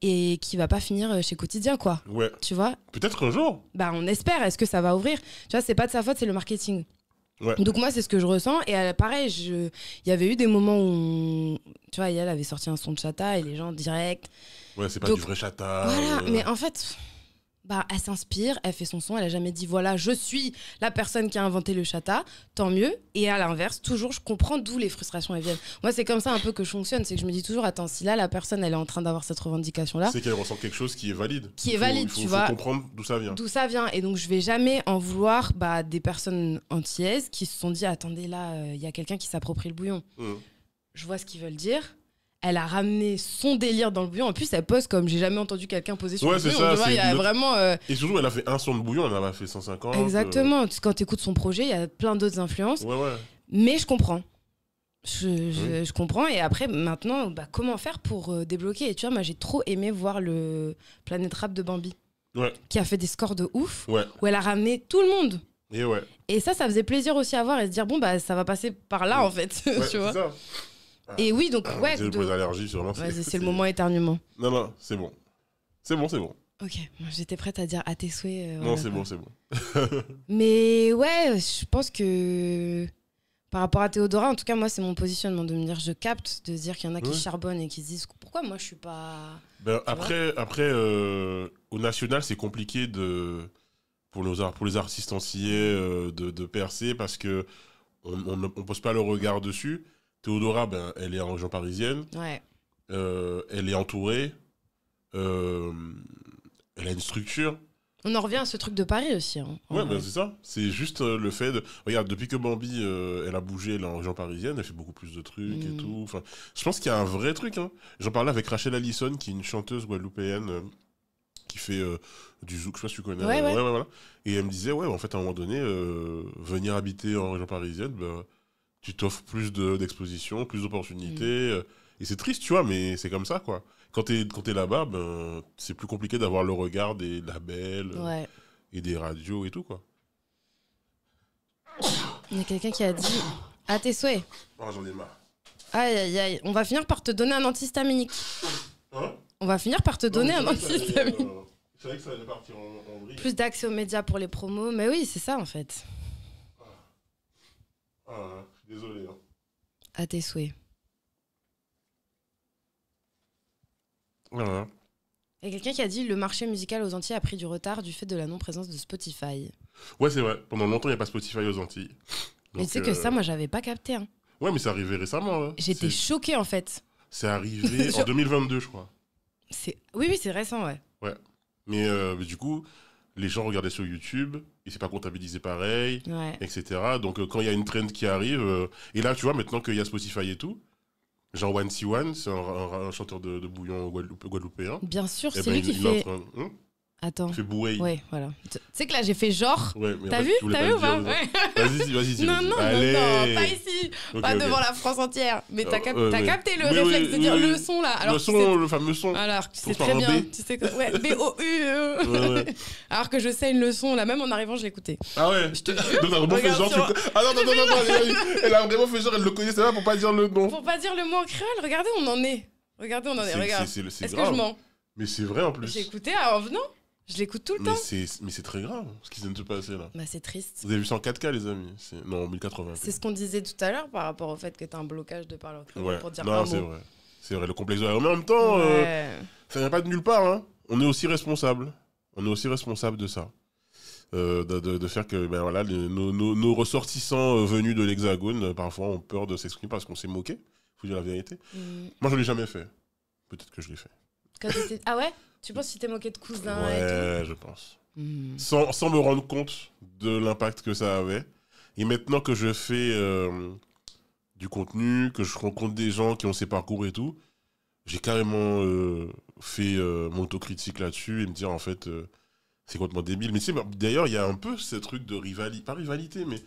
et qui va pas finir chez Quotidien, quoi. Ouais. Tu vois? Peut-être un jour. On espère. Est-ce que ça va ouvrir? Tu vois, c'est pas de sa faute, c'est le marketing. Ouais. Donc moi, c'est ce que je ressens. Et pareil, il y avait eu des moments où, tu vois, elle avait sorti un son de chata et les gens direct. Ouais, c'est pas du vrai chata. Voilà, mais en fait... elle s'inspire, elle fait son son, elle a jamais dit voilà, je suis la personne qui a inventé le chata, tant mieux. Et à l'inverse, toujours, je comprends d'où les frustrations elles viennent. Moi, c'est comme ça un peu que je fonctionne, c'est que je me dis toujours, attends, si là, la personne, elle est en train d'avoir cette revendication-là... C'est qu'elle ressent quelque chose qui est valide. Tu vois. Il faut comprendre d'où ça vient. D'où ça vient. Et donc, je vais jamais en vouloir des personnes antillaises qui se sont dit, attendez, là, il y a quelqu'un qui s'approprie le bouillon. Je vois ce qu'ils veulent dire. Elle a ramené son délire dans le bouillon. En plus, elle pose comme j'ai jamais entendu quelqu'un poser sur le bouillon. Ça, il y a vraiment... Et surtout, elle a fait un son de bouillon, elle en a fait 150. Exactement. Quand tu écoutes son projet, il y a plein d'autres influences. Mais je comprends. Je comprends. Et après, maintenant, comment faire pour débloquer? Et tu vois, moi, j'ai trop aimé voir le Planet Rap de Bambi. Qui a fait des scores de ouf. Où elle a ramené tout le monde. Et ça faisait plaisir aussi à voir et se dire, ça va passer par là, en fait. Tu vois. Ça. Et oui, donc, c'est le allergies, sûrement. C'est le moment éternuement. Non, c'est bon. C'est bon. Ok, j'étais prête à dire à tes souhaits. Non, c'est bon. Mais ouais, je pense que par rapport à Théodora, en tout cas, moi, c'est mon positionnement de me dire, je capte, de se dire qu'il y en a qui charbonnent et qui se disent pourquoi moi je suis pas. Après, au national, c'est compliqué pour les artistes antillais de percer parce que on pose pas le regard dessus. Théodora, elle est en région parisienne. Ouais. Elle est entourée. Elle a une structure. On en revient à ce truc de Paris aussi. Hein, c'est ça. C'est juste le fait de... Regarde, depuis que Bambi, elle a bougé, elle est en région parisienne, elle fait beaucoup plus de trucs et tout. Enfin, je pense qu'il y a un vrai truc. Hein. J'en parlais avec Rachel Allison, qui est une chanteuse guadeloupéenne qui fait du zouk, je sais pas si tu connais. Voilà. Et elle me disait, en fait, à un moment donné, venir habiter en région parisienne... tu t'offres plus d'expositions, plus d'opportunités. Et c'est triste, tu vois, mais c'est comme ça, quoi. Quand t'es là-bas, c'est plus compliqué d'avoir le regard des labels. et des radios et tout, quoi. Il y a quelqu'un qui a dit à tes souhaits. Oh, j'en ai marre. Aïe, aïe, aïe. On va finir par te donner un antihistaminique. Hein? On va finir par te donner un antihistaminique. C'est vrai que ça allait partir en vrille. Plus d'accès aux médias pour les promos. Mais oui, c'est ça, en fait. Ah, désolé. Hein. À tes souhaits. Voilà. Il y a quelqu'un qui a dit le marché musical aux Antilles a pris du retard du fait de la non-présence de Spotify. Ouais, c'est vrai. Pendant longtemps, il n'y a pas Spotify aux Antilles. Mais tu sais que ça, moi, j'avais pas capté. Hein. Ouais, mais c'est arrivé récemment. Là. J'étais choquée, en fait. C'est arrivé en 2022, je crois. Oui, c'est récent, ouais. Ouais. Mais du coup, les gens regardaient sur YouTube, et c'est pas comptabilisé pareil, etc. Donc, quand il y a une trend qui arrive... et là, tu vois, maintenant qu'il y a Spotify et tout, genre One C One, c'est un chanteur de bouillon guadeloupéen. Bien sûr, c'est lui qui fait... Attends. Il fait bourrer. Ouais, voilà. Tu sais que là, j'ai fait genre... Ouais, t'as vu ou pas? Vas-y. Non, pas ici. Okay, pas devant la France entière. Mais t'as capté le réflexe de dire le son, là. Alors, le fameux son. Alors, c'est très bien. Tu sais quoi? Ouais, B-O-U. Alors que je sais une leçon, là, même en arrivant, je l'écoutais. Ah ouais? Je te donc, elle a vraiment fait genre... Ah non, elle a vraiment fait genre, elle le connaissait pas pour pas dire le nom. Pour pas dire le mot en créole, regardez, on en est. Regarde. Est-ce que je mens? Mais c'est vrai, en plus. J'ai écouté en venant. Je l'écoute tout le temps. Mais c'est très grave ce qui vient de se passer là. Bah c'est triste. Vous avez vu ça en 4K les amis? Non, en 1080. C'est ce qu'on disait tout à l'heure par rapport au fait que t'as un blocage de parler pour dire non, c'est vrai. C'est vrai, le complexe de la... Mais en même temps, ça vient pas de nulle part. Hein. On est aussi responsable. De ça. De faire que voilà, nos ressortissants venus de l'Hexagone, parfois ont peur de s'exprimer parce qu'on s'est moqué. Faut dire la vérité. Moi, je l'ai jamais fait. Peut-être que je l'ai fait. Ah ouais? Tu penses que tu t'es moqué de cousins et tout? Ouais, je pense. Sans me rendre compte de l'impact que ça avait. Et maintenant que je fais du contenu, que je rencontre des gens qui ont ces parcours et tout, j'ai carrément fait mon autocritique là-dessus et me dire en fait, c'est complètement débile. Mais tu sais, d'ailleurs, il y a un peu ce truc de rivalité, pas rivalité, mais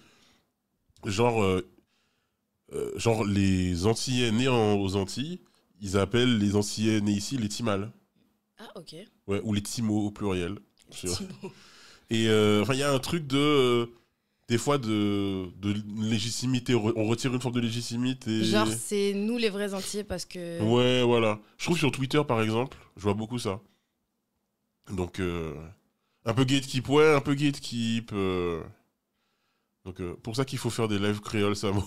genre les Antillais nés aux Antilles, ils appellent les Antillais nés ici les Timals. Ah, ok. Ouais, ou les Timos au pluriel. Timos. Et il y a un truc des fois de légitimité. On retire une forme de légitimité. Genre, c'est nous les vrais Antillais parce que... Ouais, voilà. Je trouve sur Twitter, par exemple, je vois beaucoup ça. Donc, un peu gatekeep, ouais, un peu gatekeep. Donc, pour ça qu'il faut faire des lives créoles, Samo.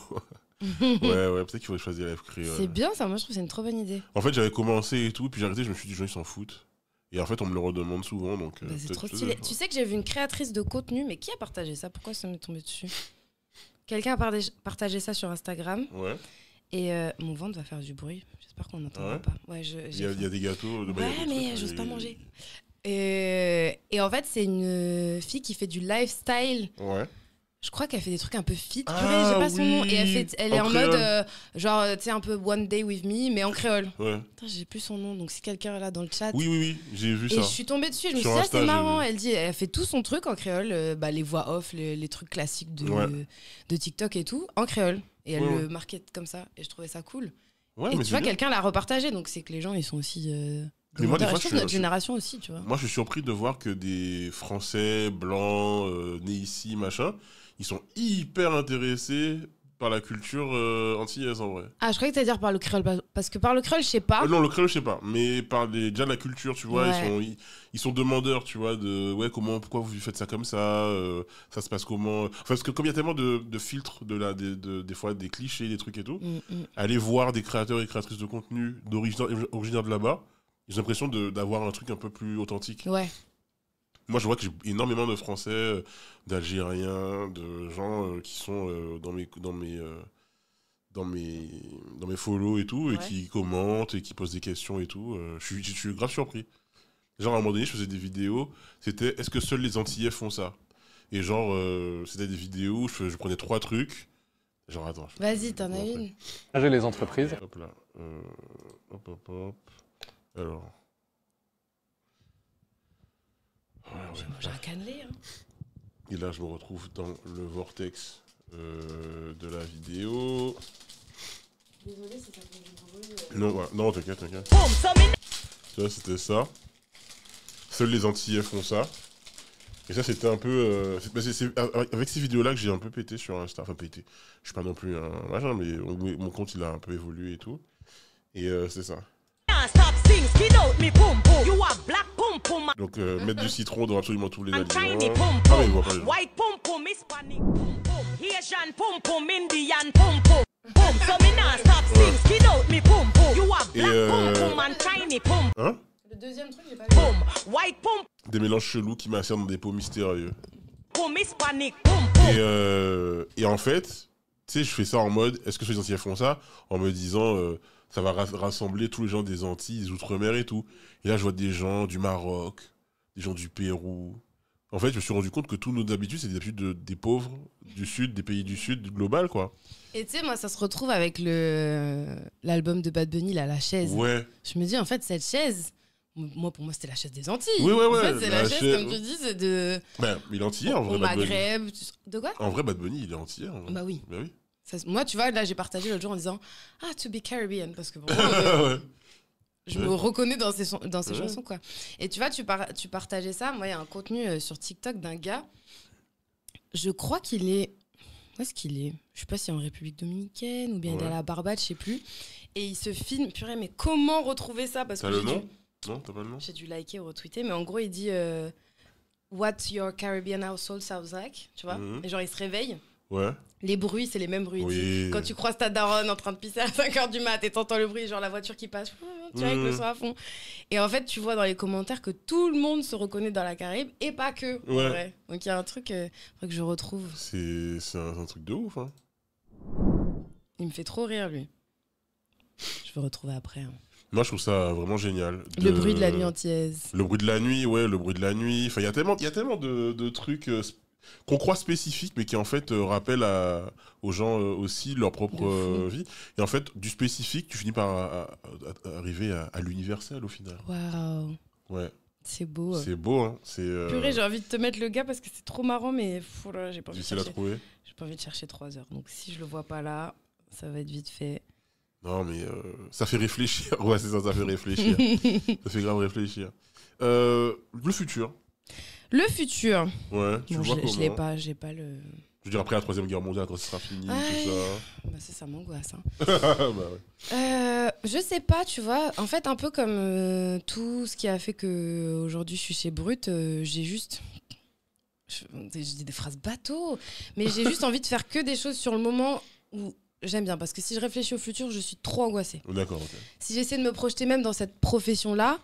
ouais, peut-être qu'il faudrait choisir des lives créoles. C'est bien ça, moi je trouve que c'est une trop bonne idée. En fait, j'avais commencé et tout, puis j'ai arrêté, je me suis dit, les gens ils s'en foutent. Et en fait, on me le redemande souvent, donc... c'est trop stylé. Tu sais que j'ai vu une créatrice de contenu, mais qui a partagé ça? Pourquoi ça m'est tombé dessus? Quelqu'un a partagé ça sur Instagram. Ouais. Et mon ventre va faire du bruit. J'espère qu'on n'entendra pas. Ouais, il y a des gâteaux. Ouais, mais j'ose pas manger. Et en fait, c'est une fille qui fait du lifestyle. Ouais. Je crois qu'elle fait des trucs un peu fit, j'ai pas son nom. Et elle est en mode, genre, tu sais, un peu One Day With Me, mais en créole. Ouais. Putain, j'ai plus son nom, donc si quelqu'un est là dans le chat. Oui, j'ai vu ça. Et je suis tombée dessus, je me suis dit, ah, c'est marrant. Elle fait tout son truc en créole, les voix off, les trucs classiques de TikTok et tout, en créole. Et elle le market comme ça, et je trouvais ça cool. Ouais, et mais tu vois, quelqu'un l'a repartagé, donc c'est que les gens, ils sont aussi... Mais moi, des fois, je trouve notre génération aussi, tu vois. Moi, je suis surpris de voir que des Français blancs, nés ici, machin, ils sont hyper intéressés par la culture antillaise, en vrai. Ah, je croyais que t'allais dire par le créole, parce que par le créole, je sais pas. Non, le créole, je sais pas, mais par déjà la culture, tu vois, ils sont demandeurs, tu vois, de pourquoi vous faites ça comme ça, ça se passe comment. Enfin, parce que comme il y a tellement de filtres, des fois des clichés, des trucs et tout, aller voir des créateurs et créatrices de contenu originaires de là-bas, j'ai l'impression d'avoir un truc un peu plus authentique. Ouais. Moi, je vois que j'ai énormément de Français, d'Algériens, de gens qui sont dans mes follow et tout, et qui commentent et qui posent des questions et tout. Je suis grave surpris. Genre, à un moment donné, je faisais des vidéos, c'était « Est-ce que seuls les Antillais font ça ?» Et genre, c'était des vidéos où je prenais 3 trucs. Genre, attends. Vas-y, t'en as une. J'ai les entreprises. Hop là. Hop. Alors... J'ai un cannelé. Hein. Et là, je me retrouve dans le vortex de la vidéo. Désolé si ça fait du bruit. Non, t'inquiète. Tu vois, c'était ça. Seuls les Antillais font ça. Et ça, c'était un peu... c'est avec ces vidéos-là que j'ai un peu pété sur Insta. Enfin, pété. Je suis pas non plus un machin, mais mon compte, il a un peu évolué et tout. Et c'est ça. Donc, mettre du citron dans absolument tous les aliments. Ah, mais il voit pas les gens. Hein? Le deuxième truc, j'ai pas vu. Des mélanges chelous qui m'insèrent dans des pots mystérieux. Et en fait, tu sais, je fais ça en mode, est-ce que les Antillais font ça? En me disant, ça va rassembler tous les gens des Antilles, des Outre-mer et tout. Et là, je vois des gens du Maroc, des gens du Pérou. En fait, je me suis rendu compte que toutes nos habitudes, c'est des habitudes des pauvres du Sud, des pays du Sud, du global, quoi. Et tu sais, moi, ça se retrouve avec l'album de Bad Bunny, là, la chaise. Ouais. Je me dis, en fait, cette chaise... pour moi, c'était la chaise des Antilles. Oui, ouais. En fait, c'est la chaise, comme tu dis, c'est de... Ben, il est antillais, en vrai, Bad Bunny. Maghreb. De quoi? En vrai, Bad Bunny, il est antillais, en vrai. Bah oui. Bah oui. Moi, tu vois, là, j'ai partagé l'autre jour en disant « Ah, to be Caribbean », parce que bon, ouais. je me reconnais dans ces chansons, quoi. Et tu vois, tu partageais ça. Moi, il y a un contenu sur TikTok d'un gars. Je crois qu'il est... Où est-ce qu'il est? Je sais pas si c'est en République Dominicaine ou bien il est à la Barbade, je sais plus. Et il se filme. Purée, mais comment retrouver ça? Parce que t'as le nom? Non, t'as pas le nom? J'ai dû liker ou retweeter, mais en gros, il dit What's your Caribbean household sounds like? Tu vois? Et genre, il se réveille. Ouais. Les bruits, c'est les mêmes bruits. Oui. Quand tu croises ta daronne en train de pisser à 5h du mat et t'entends le bruit, genre la voiture qui passe, tu vois, avec le son à fond. Et en fait, tu vois dans les commentaires que tout le monde se reconnaît dans la Caraïbe et pas que. Ouais. Ouais. Donc il y a un truc que je retrouve. C'est un truc de ouf, hein. Il me fait trop rire, lui. Je vais retrouver après. Hein. Moi, je trouve ça vraiment génial. Le bruit de la nuit antillaise. Le bruit de la nuit, ouais, le bruit de la nuit. Enfin, il y a tellement de trucs qu'on croit spécifiques, mais qui en fait rappellent aux gens aussi leur propre vie. Et en fait, du spécifique, tu finis par arriver à l'universel au final. Waouh. Ouais. C'est beau. C'est beau, hein. Purée, j'ai envie de te mettre le gars parce que c'est trop marrant, mais j'ai pas envie de chercher. Trouver. J'ai pas envie de chercher 3 heures. Donc si je le vois pas là, ça va être vite fait. Non, mais ça fait réfléchir. Ouais, c'est ça, ça fait réfléchir. Ça fait grave réfléchir. Le futur. Le futur. Ouais, tu le vois comment? Je l'ai pas, j'ai pas le... Je veux dire, après la Troisième Guerre mondiale, quand ce sera fini, tout ça. Bah ça m'angoisse. Hein. Bah ouais. Je sais pas, tu vois. En fait, un peu comme tout ce qui a fait qu'aujourd'hui je suis chez Brut, j'ai juste... Je dis des phrases bateaux, mais j'ai juste envie de faire que des choses sur le moment où j'aime bien. Parce que si je réfléchis au futur, je suis trop angoissée. D'accord, ok. Si j'essaie de me projeter même dans cette profession-là,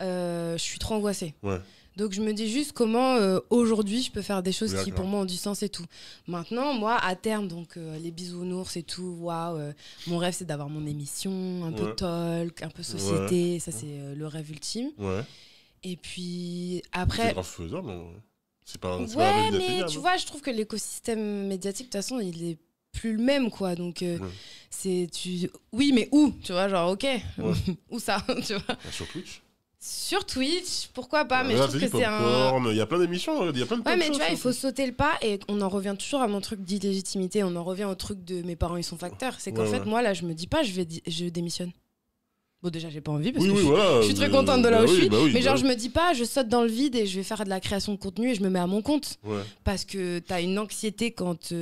je suis trop angoissée. Ouais. Donc je me dis juste comment aujourd'hui je peux faire des choses qui pour moi ont du sens et tout. Maintenant, moi, à terme, donc les bisounours et tout, waouh, mon rêve c'est d'avoir mon émission, un peu talk, un peu société, ça c'est le rêve ultime. Ouais. Et puis après... C'est grave faisable, non? C'est pas un rêve mais tu vois, je trouve que l'écosystème médiatique, de toute façon, il est plus le même, quoi. Donc oui, mais où? Tu vois, genre, ok, où ça? Tu vois. Sur Twitch? Sur Twitch, pourquoi pas, mais je trouve que c'est Il y a plein d'émissions, il y a plein de mais tu vois, il faut sauter le pas et on en revient toujours à mon truc d'illégitimité, on en revient au truc de mes parents, ils sont facteurs. C'est qu'en fait, moi, là, je me dis pas, je démissionne. Bon, déjà, j'ai pas envie parce que je suis très contente de là où je suis. Mais genre, je me dis pas, je saute dans le vide et je vais faire de la création de contenu et je me mets à mon compte. Ouais. Parce que t'as une anxiété quand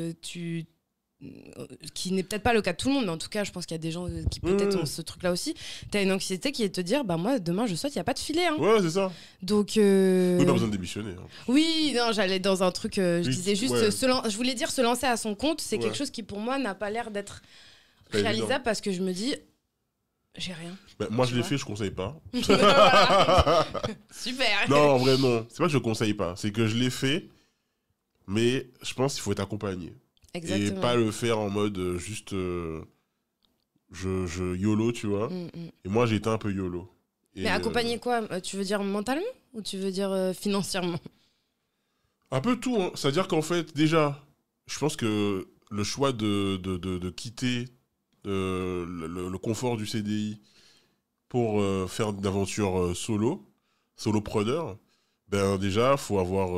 qui n'est peut-être pas le cas de tout le monde, mais en tout cas, je pense qu'il y a des gens qui peut-être ont ce truc-là aussi. T'as une anxiété qui est de te dire, bah moi, demain, je saute, il n'y a pas de filet. Hein. Ouais, c'est ça. Donc... Oui, pas besoin de démissionner. Hein. Oui, non, j'allais dans un truc, je disais juste, je voulais dire se lancer à son compte, c'est quelque chose qui, pour moi, n'a pas l'air d'être réalisable parce que je me dis, j'ai rien. Bah, moi, je l'ai fait, je conseille pas. Super. Non, en vrai, non. C'est pas que je conseille pas, c'est que je l'ai fait, mais je pense qu'il faut être accompagné. Exactement. Et pas le faire en mode juste je YOLO, tu vois. Et moi, j'ai été un peu YOLO. Et mais accompagner quoi? Tu veux dire mentalement ou tu veux dire financièrement? Un peu tout. Hein. C'est-à-dire qu'en fait, déjà, je pense que le choix de quitter le confort du CDI pour faire une aventure solopreneur, ben déjà, il faut avoir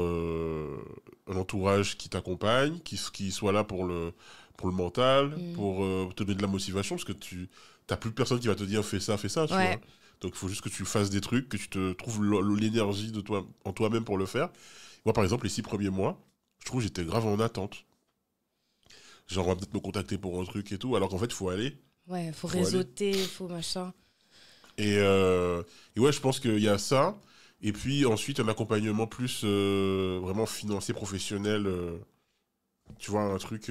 un entourage qui t'accompagne, qui soit là pour le mental, pour te donner de la motivation, parce que tu t'as plus personne qui va te dire fais ça, tu vois. Donc il faut juste que tu fasses des trucs, que tu te trouves l'énergie en toi-même pour le faire. Moi, par exemple, les 6 premiers mois, je trouve que j'étais grave en attente. Genre, on va peut-être me contacter pour un truc et tout, alors qu'en fait, il faut aller. Ouais, faut réseauter, faut machin. Et ouais, je pense qu'il y a ça. Et puis ensuite, un accompagnement plus vraiment financier, professionnel. Tu vois, un truc...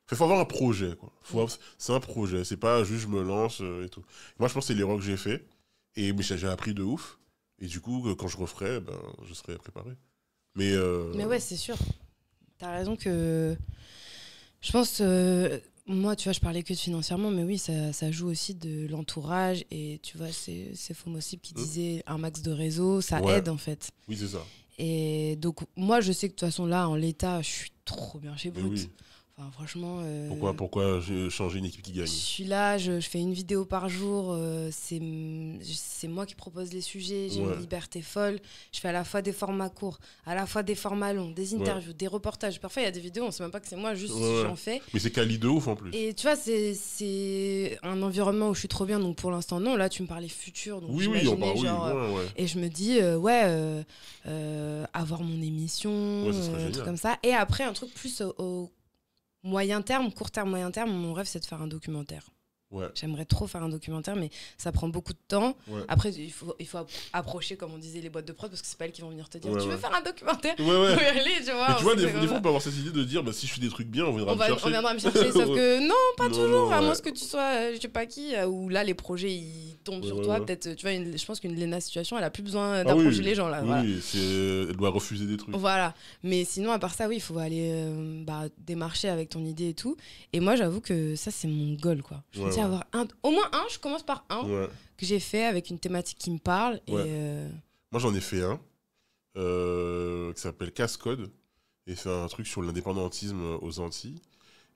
Il faut avoir un projet, quoi. C'est un projet, c'est pas juste je me lance et tout. Moi, je pense que c'est l'erreur que j'ai fait. Mais j'ai appris de ouf. Et du coup, quand je referai, ben, je serai préparé. Mais ouais, c'est sûr. T'as raison que... Je pense... Moi, tu vois, je parlais que de financièrement, mais oui, ça joue aussi de l'entourage. Et tu vois, c'est Fomosib qui disait un max de réseau, ça aide en fait. Oui, c'est ça. Et donc, moi, je sais que de toute façon, là, en l'état, je suis trop bien chez Brut. Oui. Enfin, franchement... Pourquoi j'ai changé une équipe qui gagne? Je suis là, je fais une vidéo par jour, c'est moi qui propose les sujets, j'ai une liberté folle. Je fais à la fois des formats courts, à la fois des formats longs, des interviews, des reportages. Parfois, il y a des vidéos, on ne sait même pas que c'est moi, juste j'en fais. Mais c'est quali de ouf en plus. Et tu vois, c'est un environnement où je suis trop bien, donc pour l'instant, non. Là, tu me parlais futur, donc oui, on parle, genre, et je me dis, avoir mon émission, un truc comme ça. Et après, un truc plus au moyen terme, court terme, moyen terme, mon rêve, c'est de faire un documentaire. Ouais. J'aimerais trop faire un documentaire, mais ça prend beaucoup de temps. Ouais. Après, il faut approcher, comme on disait, les boîtes de prod, parce que c'est pas elles qui vont venir te dire tu veux faire un documentaire. Faut y aller, tu vois. Mais tu vois, des fois, on peut avoir cette idée de dire si je fais des trucs bien, on viendra me chercher. On viendra me chercher, sauf que non, pas toujours. À moins que tu sois, je sais pas qui, où là, les projets, ils tombent sur toi. Peut-être, tu vois, je pense qu'une Léna Situation, elle a plus besoin d'approcher les gens, là. Oui, elle doit refuser des trucs. Voilà. Mais sinon, à part ça, oui, il faut aller démarcher avec ton idée et tout. Et moi, j'avoue que ça, c'est mon goal, quoi. Je veux avoir au moins un, je commence par un que j'ai fait avec une thématique qui me parle. Et moi, j'en ai fait un qui s'appelle Casse-Code. Et c'est un truc sur l'indépendantisme aux Antilles.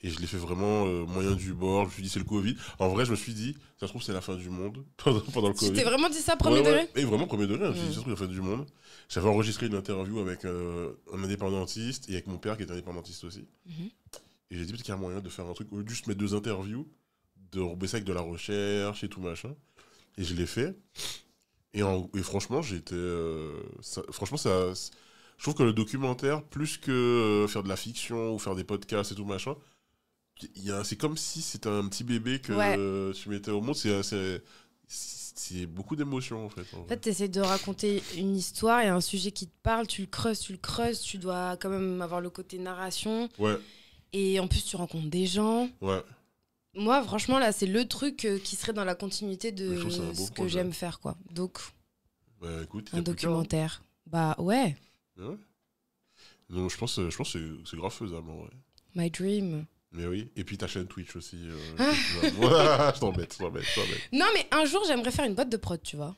Et je l'ai fait vraiment moyen du bord. Je me suis dit, c'est le Covid. En vrai, je me suis dit, ça se trouve, c'est la fin du monde pendant le Covid. Tu t'es vraiment dit ça, premier degré? Et vraiment, premier degré. Je me suis dit, ça se trouve, c'est la fin du monde. J'avais enregistré une interview avec un indépendantiste et avec mon père qui est indépendantiste aussi. Et j'ai dit, peut-être qu'il y a moyen de faire un truc, au lieu de juste mettre 2 interviews, de rebaisser avec de la recherche et tout machin. Et je l'ai fait. Et franchement, franchement, je trouve que le documentaire, plus que faire de la fiction ou faire des podcasts et tout machin, c'est comme si c'était un petit bébé que tu mettais au monde. C'est beaucoup d'émotions en fait. En fait, tu essaies de raconter une histoire et un sujet qui te parle, tu le creuses, tu dois quand même avoir le côté narration. Ouais. Et en plus, tu rencontres des gens. Ouais. Moi, franchement, là, c'est le truc qui serait dans la continuité de ce que j'aime faire, quoi. Donc, écoute, un documentaire. Bah, ouais. Non, je pense que c'est grave faisable, en vrai. My dream. Mais oui, et puis ta chaîne Twitch aussi. Je t'embête. Non, mais un jour, j'aimerais faire une boîte de prod, tu vois.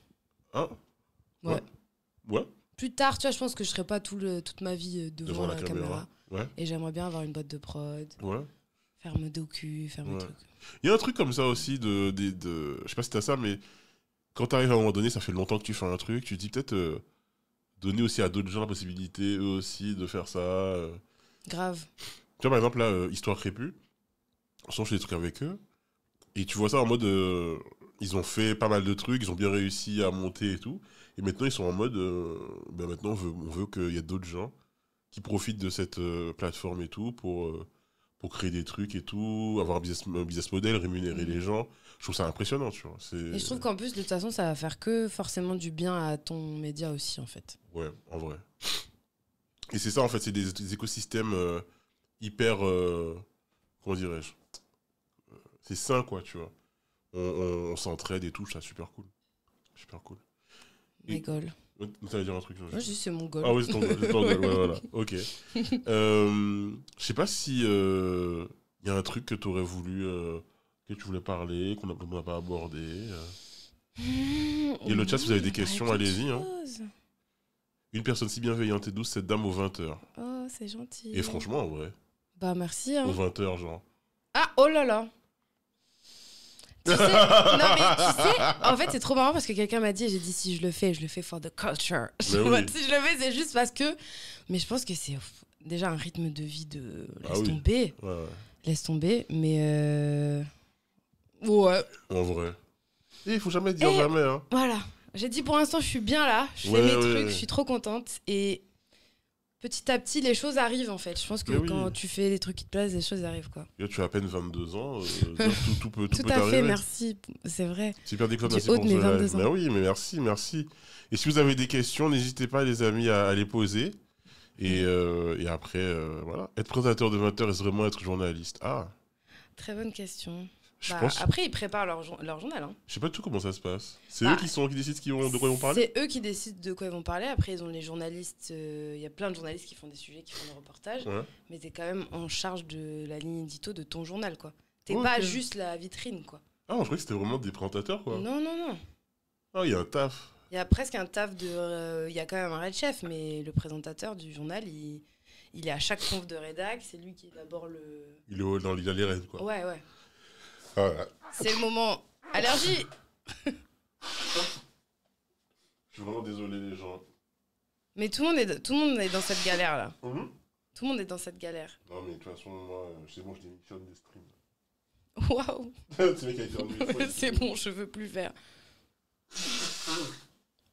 Ah ouais. Plus tard, tu vois, je pense que je serai pas toute ma vie devant la caméra. Ouais. Et j'aimerais bien avoir une boîte de prod. Ouais. Faire mes docu, faire mes trucs. Il y a un truc comme ça aussi je sais pas si t'as ça, mais quand t'arrives à un moment donné, ça fait longtemps que tu fais un truc, tu te dis peut-être donner aussi à d'autres gens la possibilité, eux aussi, de faire ça. Grave. Tu vois, par exemple, là, Histoire Crépue, on fait des trucs avec eux, et tu vois ça en mode, ils ont fait pas mal de trucs, ils ont bien réussi à monter et tout, et maintenant ils sont en mode, maintenant on veut qu'il y ait d'autres gens qui profitent de cette plateforme et tout pour créer des trucs et tout, avoir un business model, rémunérer les gens. Je trouve ça impressionnant, tu vois. Et je trouve qu'en plus, de toute façon, ça va faire que forcément du bien à ton média aussi, en fait. Ouais, en vrai. Et c'est ça, en fait, c'est des écosystèmes hyper... comment dirais-je c'est sain, quoi, tu vois. On s'entraide et tout, c'est super cool. Super cool. My goal. T'allais dire un truc? Moi, c'est mon goal. Ah oui, c'est ton goal, voilà. Ok. Je sais pas si y a un truc que t'aurais voulu, que tu voulais parler, qu'on n'a pas abordé. Et le chat, si vous avez des questions, allez-y. Hein. Une personne si bienveillante et douce, cette dame aux 20h. Oh, c'est gentil. Et franchement, en vrai. Bah, merci. Hein. Aux 20h, genre. Ah, oh là là. Tu sais, non mais tu sais, en fait c'est trop marrant parce que quelqu'un m'a dit, j'ai dit si je le fais for the culture. Si je le fais, c'est juste parce que. Mais je pense que c'est déjà un rythme de vie de laisse tomber. Ouais. Laisse tomber, mais Ouais. En vrai. Et il faut jamais dire jamais. Hein. Voilà. J'ai dit pour l'instant, je suis bien là. Je fais mes trucs, je suis trop contente. Et petit à petit, les choses arrivent en fait. Je pense que quand tu fais des trucs qui te plaisent, les choses arrivent quoi. Là, tu as à peine 22 ans. Tout peut tout à fait, merci. C'est vrai. Super déclin, merci pour ce live. Ben oui, mais merci. Et si vous avez des questions, n'hésitez pas les amis à les poser. Et après, voilà. Être présentateur de 20h, est-ce vraiment être journaliste? Ah. Très bonne question. Pense... Après, ils préparent leur journal. Hein. Je sais pas du tout comment ça se passe. C'est eux qui décident de quoi ils vont parler? C'est eux qui décident de quoi ils vont parler. Après, ils ont les journalistes. Il y a plein de journalistes qui font des sujets, qui font des reportages. Ouais. Mais t'es quand même en charge de la ligne édito de ton journal, quoi. T'es pas juste la vitrine, quoi. Ah, je croyais que c'était vraiment des présentateurs, quoi. Non. Ah, il y a un taf. Il y a presque un taf de... Il y a quand même un red chef, mais le présentateur du journal, il est à chaque conf de rédac. C'est lui qui élabore le... Il est dans les rênes, quoi. Ouais. Ah, voilà. C'est le moment. Allergie. Je suis vraiment désolé, les gens. Mais tout le monde est dans cette galère, là. Tout le monde est dans cette galère. Non, mais de toute façon, moi, c'est bon, je démissionne des streams. Waouh. C'est mec qui a été ennuyé. C'est bon, je veux plus faire.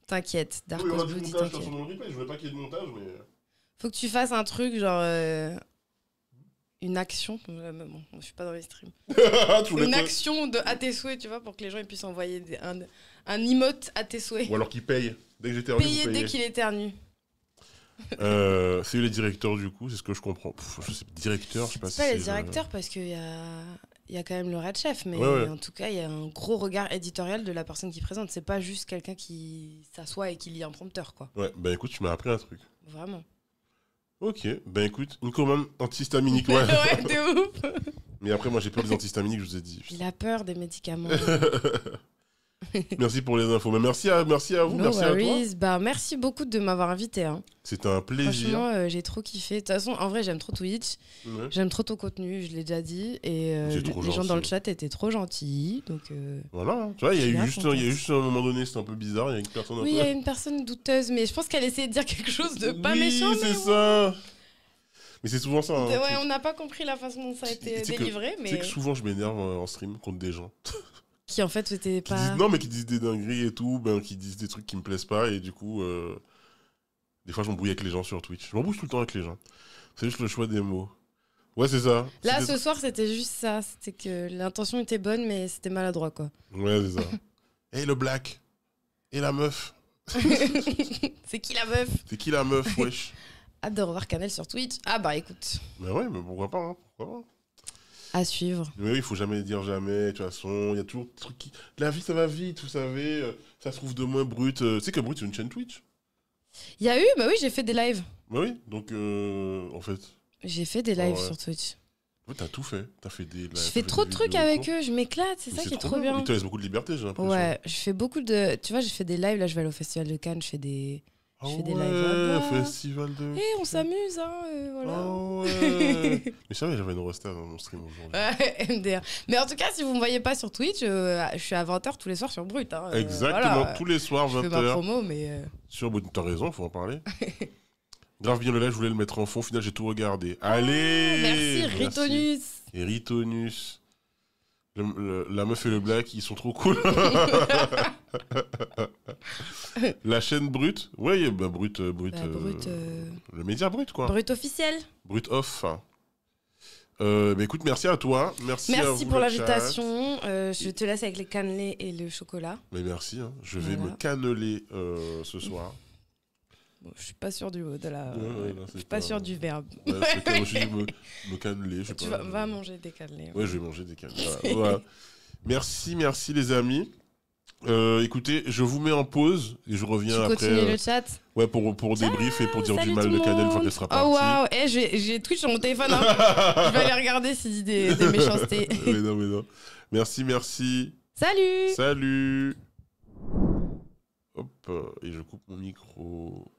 T'inquiète, Dark Horse Bloody, t'inquiète. Je voulais pas qu'il y ait de montage, mais... Faut que tu fasses un truc, genre... Une action, bon, je suis pas dans les streams. Une action à tes souhaits, tu vois, pour que les gens ils puissent envoyer un emote à tes souhaits. Ou alors qu'ils payent. Dès que j'éternue, payer dès qu'il éternue. C'est les directeurs, du coup, c'est ce que je comprends. Je sais, directeur, je sais pas si c'est pas les directeurs parce qu'il y a quand même le red chef, mais en tout cas, il y a un gros regard éditorial de la personne qui présente. C'est pas juste quelqu'un qui s'assoit et qui lit un prompteur, quoi. Ouais, bah écoute, tu m'as appris un truc. Vraiment. Ok, ben écoute, une commande antihistaminique, ouais, de ouf. Mais après, moi, j'ai peur des antihistaminiques, je vous ai dit. Il a peur des médicaments. Merci pour les infos. Mais merci à vous, merci à toi. Merci beaucoup de m'avoir invité. Hein. C'était un plaisir. Franchement, j'ai trop kiffé. De toute façon, en vrai, j'aime trop Twitch. Ouais. J'aime trop ton contenu, je l'ai déjà dit. Et les gens dans le chat étaient trop gentils. Donc, voilà, tu vois, il y a juste un moment donné, c'était un peu bizarre. Il y a une personne il y a une personne douteuse, mais je pense qu'elle essayait de dire quelque chose de pas méchant. Oui, c'est ça. Mais c'est souvent ça. Hein, ouais, on n'a pas compris la façon dont ça a été délivré. Tu sais que souvent, je m'énerve en stream contre des gens. Qui en fait c'était pas... Non, mais qui disent des dingueries et tout, qui disent des trucs qui me plaisent pas, et du coup, des fois je m'embrouille avec les gens sur Twitch. Je m'embrouille tout le temps avec les gens. C'est juste le choix des mots. Ouais, c'est ça. Là, ce soir, c'était juste ça. C'était que l'intention était bonne, mais c'était maladroit, quoi. Ouais, c'est ça. Et le black. Et la meuf. C'est qui la meuf? C'est qui la meuf, wesh? Hâte de revoir Canel sur Twitch. Ah bah écoute. Bah ouais, mais pourquoi pas, hein, pourquoi pas. À suivre. Mais oui, il faut jamais dire jamais. De toute façon, il y a toujours des trucs qui... La vie, ça va vite, vous savez. Ça se trouve de moins brut. Tu sais que Brut, c'est une chaîne Twitch. Il y a eu, bah oui, j'ai fait des lives. Bah oui, donc en fait... J'ai fait des lives sur Twitch. Ouais, t'as tout fait. T'as fait des lives. Je fais trop de trucs avec eux, je m'éclate, c'est ça qui est trop bien. Ils te laissent beaucoup de liberté, j'ai l'impression. Ouais, je fais beaucoup de... Tu vois, j'ai fait des lives, là je vais aller au Festival de Cannes, je fais des lives. Festival de... on s'amuse, hein, voilà. Oh ouais. Mais ça, j'avais une roster dans mon stream aujourd'hui. Ouais, MDR. Mais en tout cas, si vous me voyez pas sur Twitch, je suis à 20h tous les soirs sur Brut. Hein, exactement, tous les soirs, 20h. Je fais ma promo, mais... Sur Brut, t'as raison, faut en parler. Grave bien le live, je voulais le mettre en fond, au final j'ai tout regardé. Allez, merci Ritonus. Et Ritonus. La meuf et le black, ils sont trop cool. La chaîne Brut. Ouais, bah Brut. Le média Brut, quoi. Brut officiel. Brut off. Bah écoute, merci à toi. Merci à vous, pour l'invitation. Je te laisse avec les cannelés et le chocolat. Mais merci. Hein. Je vais me canneler ce soir. Bon, je suis pas sûr du mot de la. Je suis pas sûr du verbe. Ouais, je suis me canneler. Tu vas manger des cannelés. Ouais, je vais manger des cannelés. Voilà. Merci les amis. Écoutez, je vous mets en pause et je reviens après. Tu continues le chat. Ouais, pour débrief et pour dire du mal de Canel une fois qu'elle sera partie. Oh waouh, j'ai Twitch sur mon téléphone. Hein. Je vais aller regarder s'il dit des méchancetés. mais non. Merci. Salut. Salut. Hop, et je coupe mon micro.